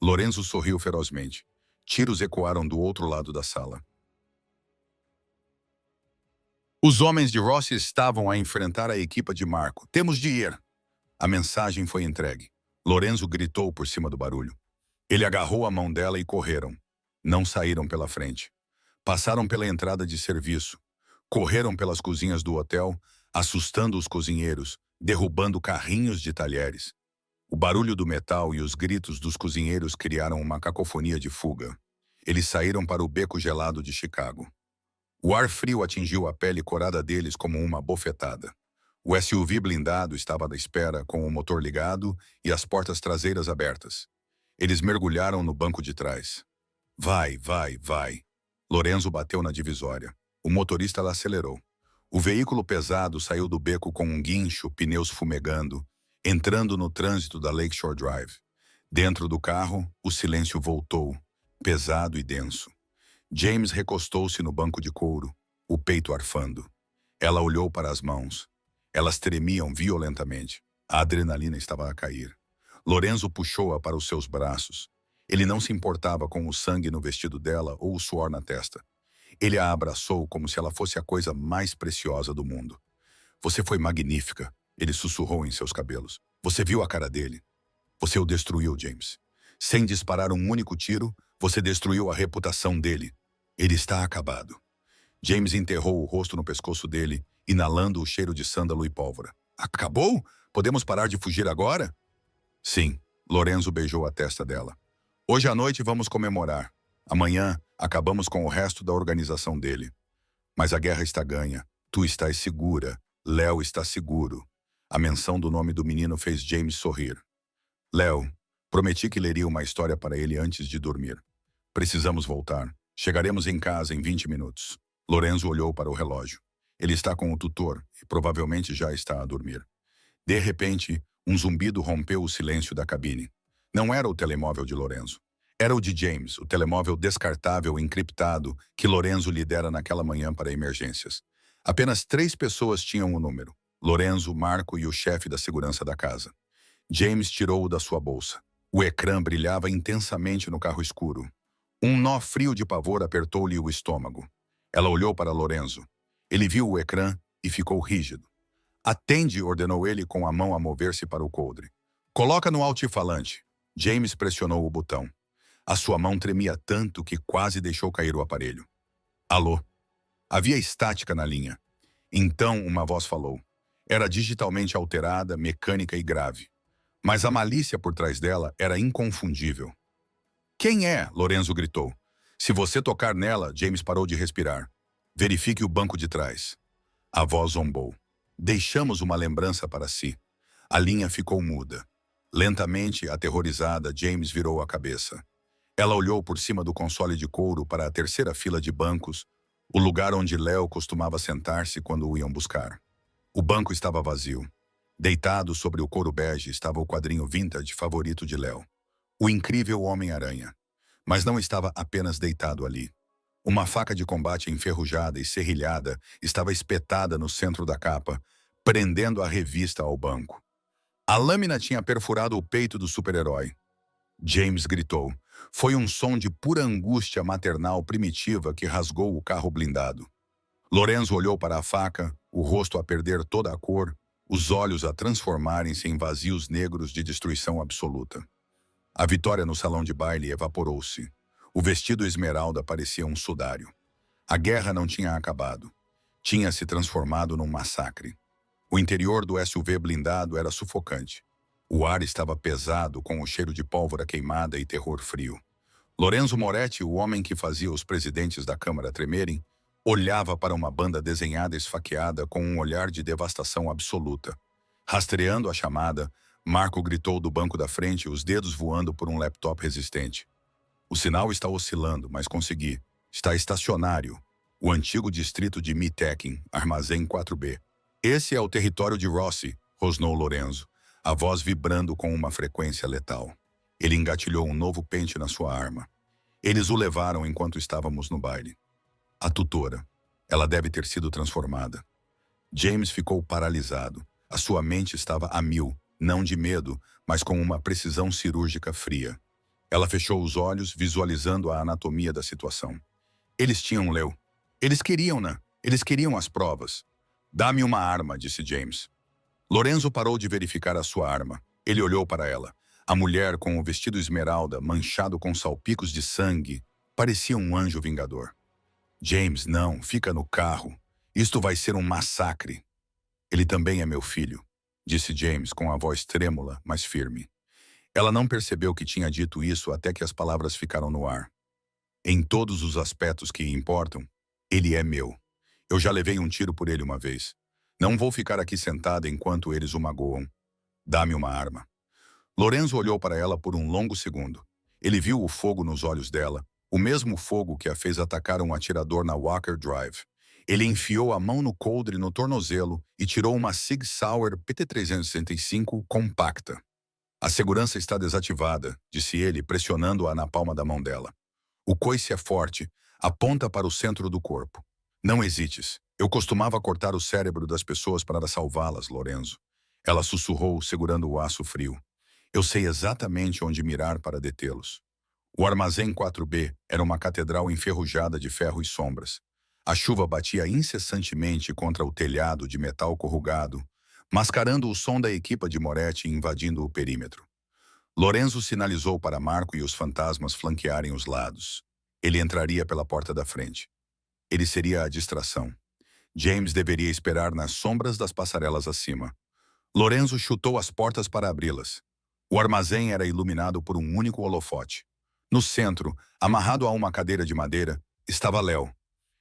Lorenzo sorriu ferozmente. Tiros ecoaram do outro lado da sala. Os homens de Rossi estavam a enfrentar a equipa de Marco. Temos de ir. A mensagem foi entregue. Lorenzo gritou por cima do barulho. Ele agarrou a mão dela e correram. Não saíram pela frente. Passaram pela entrada de serviço. Correram pelas cozinhas do hotel, assustando os cozinheiros, derrubando carrinhos de talheres. O barulho do metal e os gritos dos cozinheiros criaram uma cacofonia de fuga. Eles saíram para o beco gelado de Chicago. O ar frio atingiu a pele corada deles como uma bofetada. O SUV blindado estava à espera com o motor ligado e as portas traseiras abertas. Eles mergulharam no banco de trás. Vai, vai, vai. Lorenzo bateu na divisória. O motorista acelerou. O veículo pesado saiu do beco com um guincho, pneus fumegando, entrando no trânsito da Lakeshore Drive. Dentro do carro, o silêncio voltou, pesado e denso. James recostou-se no banco de couro, o peito arfando. Ela olhou para as mãos. Elas tremiam violentamente. A adrenalina estava a cair. Lorenzo puxou-a para os seus braços. Ele não se importava com o sangue no vestido dela ou o suor na testa. Ele a abraçou como se ela fosse a coisa mais preciosa do mundo. Você foi magnífica, ele sussurrou em seus cabelos. Você viu a cara dele? Você o destruiu, James. Sem disparar um único tiro, você destruiu a reputação dele. Ele está acabado. James enterrou o rosto no pescoço dele, inalando o cheiro de sândalo e pólvora. Acabou? Podemos parar de fugir agora? Sim, Lorenzo beijou a testa dela. Hoje à noite vamos comemorar. Amanhã, acabamos com o resto da organização dele. Mas a guerra está ganha. Tu estás segura. Léo está seguro. A menção do nome do menino fez James sorrir. Léo, prometi que leria uma história para ele antes de dormir. Precisamos voltar. Chegaremos em casa em 20 minutos. Lorenzo olhou para o relógio. Ele está com o tutor e provavelmente já está a dormir. De repente, um zumbido rompeu o silêncio da cabine. Não era o telemóvel de Lorenzo. Era o de James, o telemóvel descartável encriptado que Lorenzo lhe dera naquela manhã para emergências. Apenas 3 pessoas tinham o número. Lorenzo, Marco e o chefe da segurança da casa. James tirou-o da sua bolsa. O ecrã brilhava intensamente no carro escuro. Um nó frio de pavor apertou-lhe o estômago. Ela olhou para Lorenzo. Ele viu o ecrã e ficou rígido. Atende, ordenou ele com a mão a mover-se para o coldre. Coloca no altifalante. James pressionou o botão. A sua mão tremia tanto que quase deixou cair o aparelho. Alô? Havia estática na linha. Então uma voz falou. Era digitalmente alterada, mecânica e grave. Mas a malícia por trás dela era inconfundível. Quem é? Lorenzo gritou. Se você tocar nela, James parou de respirar. Verifique o banco de trás. A voz zombou. Deixamos uma lembrança para si. A linha ficou muda. Lentamente, aterrorizada, James virou a cabeça. Ela olhou por cima do console de couro para a terceira fila de bancos, o lugar onde Léo costumava sentar-se quando o iam buscar. O banco estava vazio. Deitado sobre o couro bege estava o quadrinho vintage favorito de Léo. O incrível Homem-Aranha. Mas não estava apenas deitado ali. Uma faca de combate enferrujada e serrilhada estava espetada no centro da capa, prendendo a revista ao banco. A lâmina tinha perfurado o peito do super-herói. James gritou. Foi um som de pura angústia maternal primitiva que rasgou o carro blindado. Lorenzo olhou para a faca, o rosto a perder toda a cor, os olhos a transformarem-se em vazios negros de destruição absoluta. A vitória no salão de baile evaporou-se. O vestido esmeralda parecia um sudário. A guerra não tinha acabado. Tinha se transformado num massacre. O interior do SUV blindado era sufocante. O ar estava pesado com o cheiro de pólvora queimada e terror frio. Lorenzo Moretti, o homem que fazia os presidentes da Câmara tremerem, olhava para uma banda desenhada e esfaqueada com um olhar de devastação absoluta. Rastreando a chamada, Marco gritou do banco da frente, os dedos voando por um laptop resistente. O sinal está oscilando, mas consegui. Está estacionário. O antigo distrito de Meatpacking, Armazém 4B. Esse é o território de Rossi, rosnou Lorenzo, a voz vibrando com uma frequência letal. Ele engatilhou um novo pente na sua arma. Eles o levaram enquanto estávamos no baile. A tutora. Ela deve ter sido transformada. James ficou paralisado. A sua mente estava a mil, não de medo, mas com uma precisão cirúrgica fria. Ela fechou os olhos, visualizando a anatomia da situação. Eles tinham Léo. Eles queriam-na. Eles queriam as provas. Dá-me uma arma, disse James. Lorenzo parou de verificar a sua arma. Ele olhou para ela. A mulher, com o vestido esmeralda, manchado com salpicos de sangue, parecia um anjo vingador. James, não, fica no carro. Isto vai ser um massacre. Ele também é meu filho, disse James com a voz trêmula, mas firme. Ela não percebeu que tinha dito isso até que as palavras ficaram no ar. Em todos os aspectos que importam, ele é meu. Eu já levei um tiro por ele uma vez. Não vou ficar aqui sentada enquanto eles o magoam. Dá-me uma arma. Lorenzo olhou para ela por um longo segundo. Ele viu o fogo nos olhos dela, o mesmo fogo que a fez atacar um atirador na Walker Drive. Ele enfiou a mão no coldre no tornozelo e tirou uma Sig Sauer PT-365 compacta. A segurança está desativada, disse ele, pressionando-a na palma da mão dela. O coice é forte, aponta para o centro do corpo. Não hesites. Eu costumava cortar o cérebro das pessoas para salvá-las, Lorenzo. Ela sussurrou, segurando o aço frio. Eu sei exatamente onde mirar para detê-los. O armazém 4B era uma catedral enferrujada de ferro e sombras. A chuva batia incessantemente contra o telhado de metal corrugado, mascarando o som da equipa de Moretti invadindo o perímetro. Lorenzo sinalizou para Marco e os fantasmas flanquearem os lados. Ele entraria pela porta da frente. Ele seria a distração. James deveria esperar nas sombras das passarelas acima. Lorenzo chutou as portas para abri-las. O armazém era iluminado por um único holofote. No centro, amarrado a uma cadeira de madeira, estava Léo.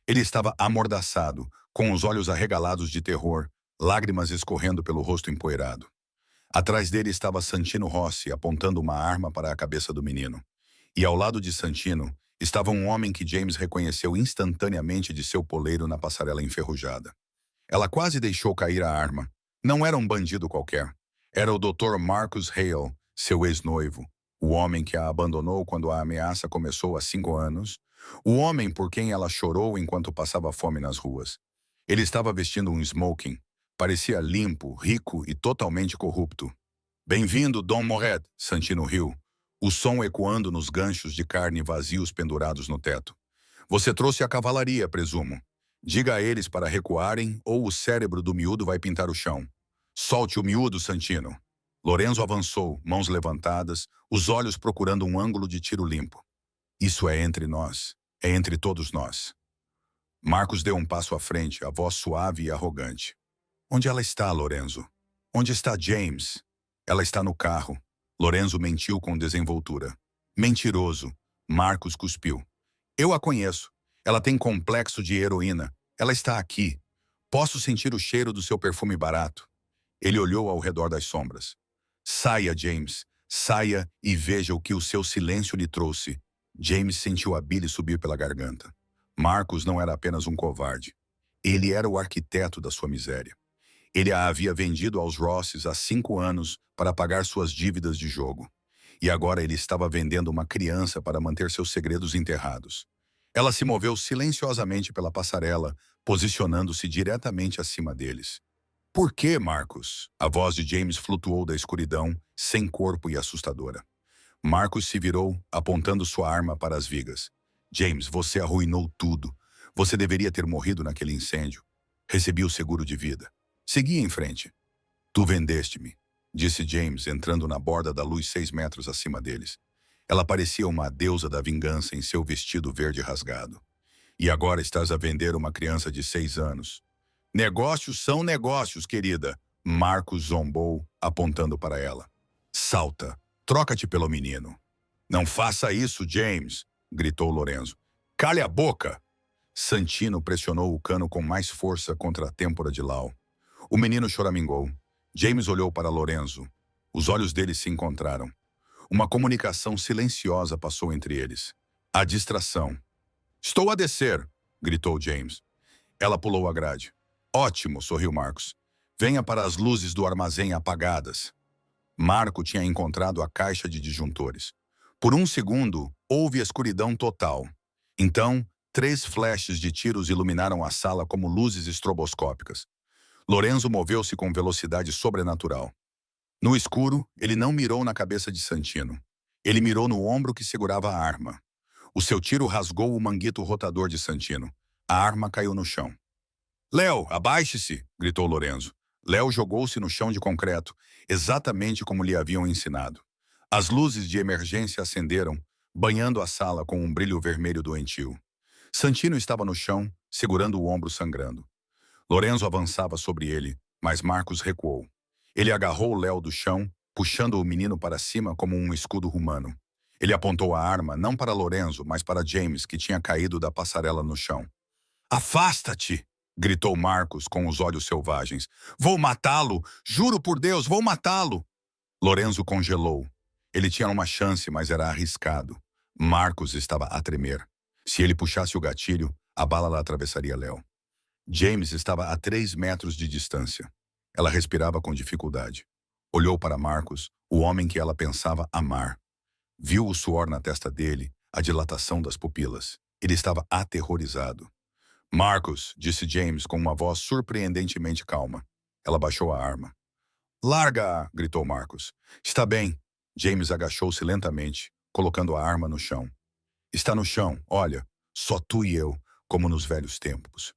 Ele estava amordaçado, com os olhos arregalados de terror, lágrimas escorrendo pelo rosto empoeirado. Atrás dele estava Santino Rossi, apontando uma arma para a cabeça do menino. E ao lado de Santino, estava um homem que James reconheceu instantaneamente de seu poleiro na passarela enferrujada. Ela quase deixou cair a arma. Não era um bandido qualquer. Era o Dr. Marcus Hale, seu ex-noivo. O homem que a abandonou quando a ameaça começou há 5 anos. O homem por quem ela chorou enquanto passava fome nas ruas. Ele estava vestindo um smoking. Parecia limpo, rico e totalmente corrupto. Bem-vindo, Dom Moret, Santino riu, o som ecoando nos ganchos de carne vazios pendurados no teto. Você trouxe a cavalaria, presumo. Diga a eles para recuarem ou o cérebro do miúdo vai pintar o chão. Solte o miúdo, Santino. Lorenzo avançou, mãos levantadas, os olhos procurando um ângulo de tiro limpo. Isso é entre nós. É entre todos nós. Marcos deu um passo à frente, a voz suave e arrogante. Onde ela está, Lorenzo? Onde está James? Ela está no carro. Lorenzo mentiu com desenvoltura. Mentiroso. Marcos cuspiu. Eu a conheço. Ela tem complexo de heroína. Ela está aqui. Posso sentir o cheiro do seu perfume barato. Ele olhou ao redor das sombras. Saia, James. Saia e veja o que o seu silêncio lhe trouxe. James sentiu a bile subir pela garganta. Marcos não era apenas um covarde. Ele era o arquiteto da sua miséria. Ele a havia vendido aos Rosses há 5 anos para pagar suas dívidas de jogo. E agora ele estava vendendo uma criança para manter seus segredos enterrados. Ela se moveu silenciosamente pela passarela, posicionando-se diretamente acima deles. Por que, Marcos? A voz de James flutuou da escuridão, sem corpo e assustadora. Marcos se virou, apontando sua arma para as vigas. James, você arruinou tudo. Você deveria ter morrido naquele incêndio. Recebi o seguro de vida. Segui em frente. Tu vendeste-me, disse James, entrando na borda da luz 6 metros acima deles. Ela parecia uma deusa da vingança em seu vestido verde rasgado. E agora estás a vender uma criança de 6 anos. Negócios são negócios, querida. Marcos zombou, apontando para ela. Salta. Troca-te pelo menino. Não faça isso, James, gritou Lorenzo. Cale a boca! Santino pressionou o cano com mais força contra a têmpora de Lau. O menino choramingou. James olhou para Lorenzo. Os olhos dele se encontraram. Uma comunicação silenciosa passou entre eles. A distração. Estou a descer, gritou James. Ela pulou a grade. Ótimo, sorriu Marcos. Venha para as luzes do armazém apagadas. Marco tinha encontrado a caixa de disjuntores. Por um segundo, houve escuridão total. Então, 3 flashes de tiros iluminaram a sala como luzes estroboscópicas. Lorenzo moveu-se com velocidade sobrenatural. No escuro, ele não mirou na cabeça de Santino. Ele mirou no ombro que segurava a arma. O seu tiro rasgou o manguito rotador de Santino. A arma caiu no chão. Léo, abaixe-se! Gritou Lorenzo. Léo jogou-se no chão de concreto, exatamente como lhe haviam ensinado. As luzes de emergência acenderam, banhando a sala com um brilho vermelho doentio. Santino estava no chão, segurando o ombro sangrando. Lorenzo avançava sobre ele, mas Marcos recuou. Ele agarrou Léo do chão, puxando o menino para cima como um escudo romano. Ele apontou a arma não para Lorenzo, mas para James, que tinha caído da passarela no chão. Afasta-te! Gritou Marcos com os olhos selvagens. Vou matá-lo! Juro por Deus, vou matá-lo! Lorenzo congelou. Ele tinha uma chance, mas era arriscado. Marcus estava a tremer. Se ele puxasse o gatilho, a bala atravessaria Léo. James estava a 3 metros de distância. Ela respirava com dificuldade. Olhou para Marcus, o homem que ela pensava amar. Viu o suor na testa dele, a dilatação das pupilas. Ele estava aterrorizado. Marcus, disse James com uma voz surpreendentemente calma. Ela baixou a arma. Larga-a, gritou Marcus. Está bem. James agachou-se lentamente, colocando a arma no chão. Está no chão, olha, só tu e eu, como nos velhos tempos.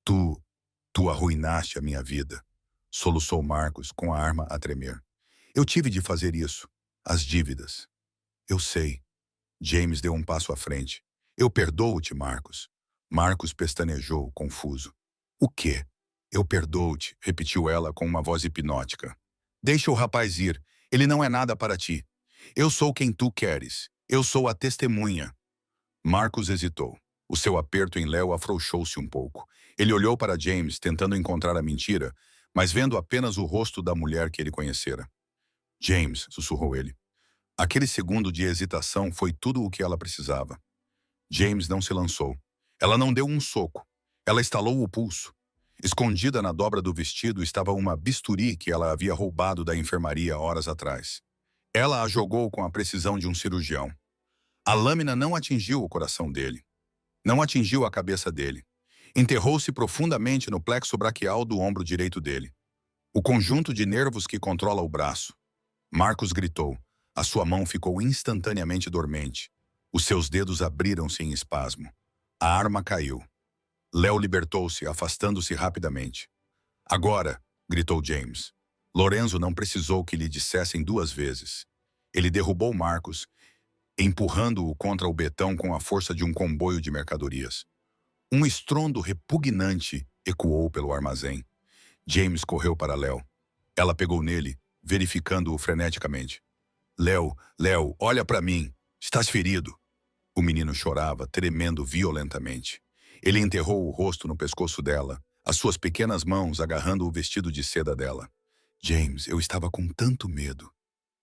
Tu arruinaste a minha vida, soluçou Marcus com a arma a tremer. Eu tive de fazer isso. As dívidas. Eu sei. James deu um passo à frente. Eu perdoo-te, Marcus. Marcus pestanejou, confuso. O quê? Eu perdoo-te, repetiu ela com uma voz hipnótica. Deixa o rapaz ir. Ele não é nada para ti. Eu sou quem tu queres. Eu sou a testemunha. Marcus hesitou. O seu aperto em Léo afrouxou-se um pouco. Ele olhou para James, tentando encontrar a mentira, mas vendo apenas o rosto da mulher que ele conhecera. James, sussurrou ele. Aquele segundo de hesitação foi tudo o que ela precisava. James não se lançou. Ela não deu um soco. Ela estalou o pulso. Escondida na dobra do vestido estava uma bisturi que ela havia roubado da enfermaria horas atrás. Ela a jogou com a precisão de um cirurgião. A lâmina não atingiu o coração dele. Não atingiu a cabeça dele. Enterrou-se profundamente no plexo braquial do ombro direito dele. O conjunto de nervos que controla o braço. Marcus gritou. A sua mão ficou instantaneamente dormente. Os seus dedos abriram-se em espasmo. A arma caiu. Léo libertou-se, afastando-se rapidamente. Agora, gritou James. Lorenzo não precisou que lhe dissessem 2 vezes. Ele derrubou Marcus, empurrando-o contra o betão com a força de um comboio de mercadorias. Um estrondo repugnante ecoou pelo armazém. James correu para Léo. Ela pegou nele, verificando-o freneticamente. Léo, olha para mim. Estás ferido. O menino chorava, tremendo violentamente. Ele enterrou o rosto no pescoço dela, as suas pequenas mãos agarrando o vestido de seda dela. James, eu estava com tanto medo.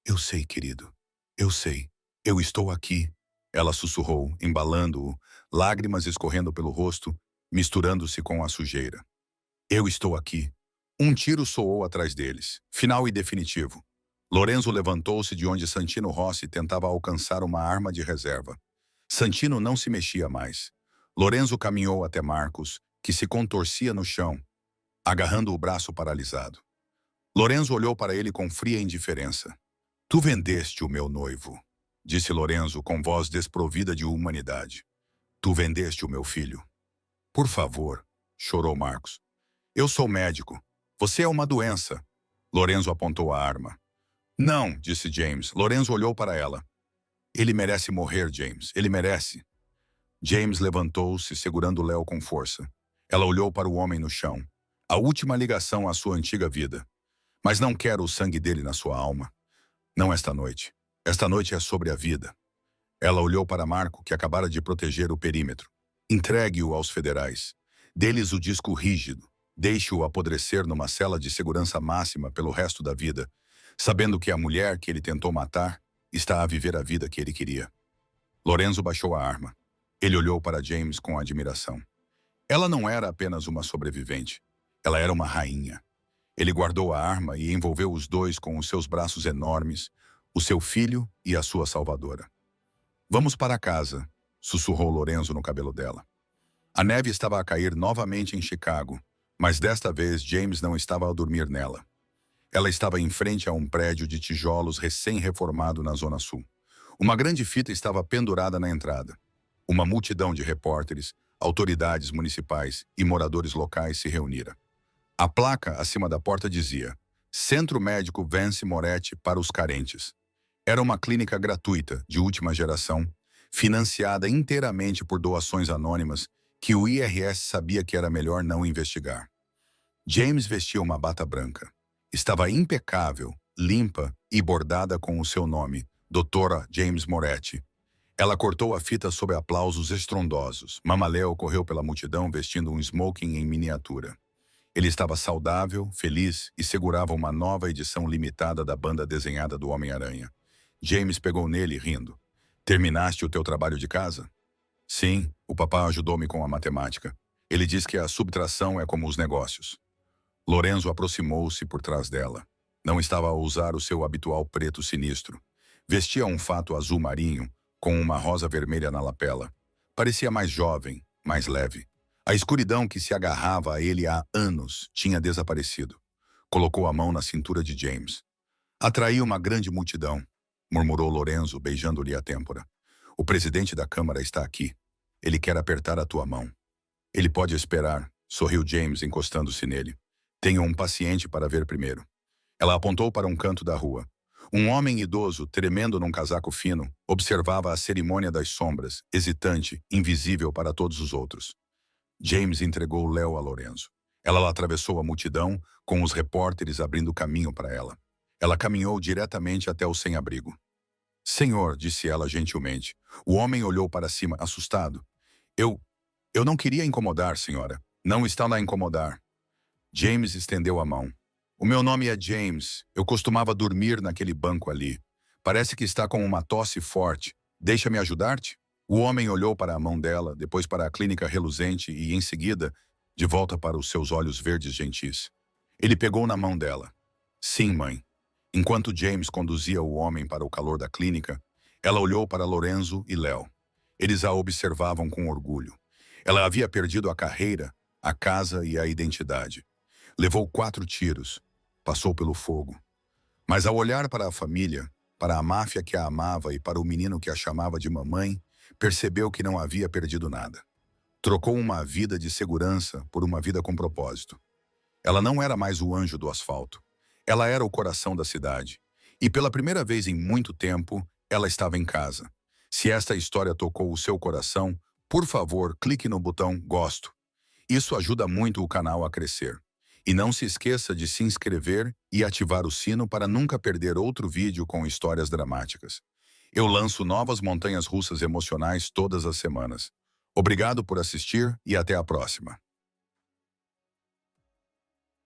Eu sei, querido. Eu sei. Eu estou aqui. Ela sussurrou, embalando-o, lágrimas escorrendo pelo rosto, misturando-se com a sujeira. Eu estou aqui. Um tiro soou atrás deles, final e definitivo. Lorenzo levantou-se de onde Santino Rossi tentava alcançar uma arma de reserva. Santino não se mexia mais. Lorenzo caminhou até Marcus, que se contorcia no chão, agarrando o braço paralisado. Lorenzo olhou para ele com fria indiferença. Tu vendeste o meu noivo, disse Lorenzo com voz desprovida de humanidade. Tu vendeste o meu filho. Por favor, chorou Marcus. Eu sou médico. Você é uma doença. Lorenzo apontou a arma. Não, disse James. Lorenzo olhou para ela. Ele merece morrer, James. Ele merece. James levantou-se, segurando Léo com força. Ela olhou para o homem no chão. A última ligação à sua antiga vida. Mas não quero o sangue dele na sua alma. Não esta noite. Esta noite é sobre a vida. Ela olhou para Marco, que acabara de proteger o perímetro. Entregue-o aos federais. Dê-lhes o disco rígido. Deixe-o apodrecer numa cela de segurança máxima pelo resto da vida, sabendo que a mulher que ele tentou matar está a viver a vida que ele queria. Lorenzo baixou a arma. Ele olhou para James com admiração. Ela não era apenas uma sobrevivente. Ela era uma rainha. Ele guardou a arma e envolveu os dois com os seus braços enormes, o seu filho e a sua salvadora. Vamos para casa, sussurrou Lorenzo no cabelo dela. A neve estava a cair novamente em Chicago, mas desta vez James não estava a dormir nela. Ela estava em frente a um prédio de tijolos recém-reformado na Zona Sul. Uma grande fita estava pendurada na entrada. Uma multidão de repórteres, autoridades municipais e moradores locais se reunira. A placa acima da porta dizia: Centro Médico Vance Moretti para os carentes. Era uma clínica gratuita, de última geração, financiada inteiramente por doações anônimas que o IRS sabia que era melhor não investigar. James vestia uma bata branca. Estava impecável, limpa e bordada com o seu nome, Doutora James Moretti. Ela cortou a fita sob aplausos estrondosos. Mamaléu correu pela multidão vestindo um smoking em miniatura. Ele estava saudável, feliz e segurava uma nova edição limitada da banda desenhada do Homem-Aranha. James pegou nele, rindo. Terminaste o teu trabalho de casa? Sim, o papá ajudou-me com a matemática. Ele diz que a subtração é como os negócios. Lorenzo aproximou-se por trás dela. Não estava a usar o seu habitual preto sinistro. Vestia um fato azul marinho, com uma rosa vermelha na lapela. Parecia mais jovem, mais leve. A escuridão que se agarrava a ele há anos tinha desaparecido. Colocou a mão na cintura de James. Atraiu uma grande multidão, murmurou Lorenzo, beijando-lhe a têmpora. O presidente da Câmara está aqui. Ele quer apertar a tua mão. Ele pode esperar, sorriu James, encostando-se nele. Tenho um paciente para ver primeiro. Ela apontou para um canto da rua. Um homem idoso, tremendo num casaco fino, observava a cerimônia das sombras, hesitante, invisível para todos os outros. James entregou Léo a Lorenzo. Ela atravessou a multidão, com os repórteres abrindo caminho para ela. Ela caminhou diretamente até o sem-abrigo. Senhor, disse ela gentilmente. O homem olhou para cima, assustado. Eu não queria incomodar, senhora. Não está a incomodar. James estendeu a mão. O meu nome é James. Eu costumava dormir naquele banco ali. Parece que está com uma tosse forte. Deixa-me ajudar-te? O homem olhou para a mão dela, depois para a clínica reluzente e, em seguida, de volta para os seus olhos verdes gentis. Ele pegou na mão dela. Sim, mãe. Enquanto James conduzia o homem para o calor da clínica, ela olhou para Lorenzo e Léo. Eles a observavam com orgulho. Ela havia perdido a carreira, a casa e a identidade. Levou 4 tiros. Passou pelo fogo. Mas ao olhar para a família, para a máfia que a amava e para o menino que a chamava de mamãe, percebeu que não havia perdido nada. Trocou uma vida de segurança por uma vida com propósito. Ela não era mais o anjo do asfalto. Ela era o coração da cidade. E pela primeira vez em muito tempo, ela estava em casa. Se esta história tocou o seu coração, por favor, clique no botão Gosto. Isso ajuda muito o canal a crescer. E não se esqueça de se inscrever e ativar o sino para nunca perder outro vídeo com histórias dramáticas. Eu lanço novas montanhas russas emocionais todas as semanas. Obrigado por assistir e até a próxima.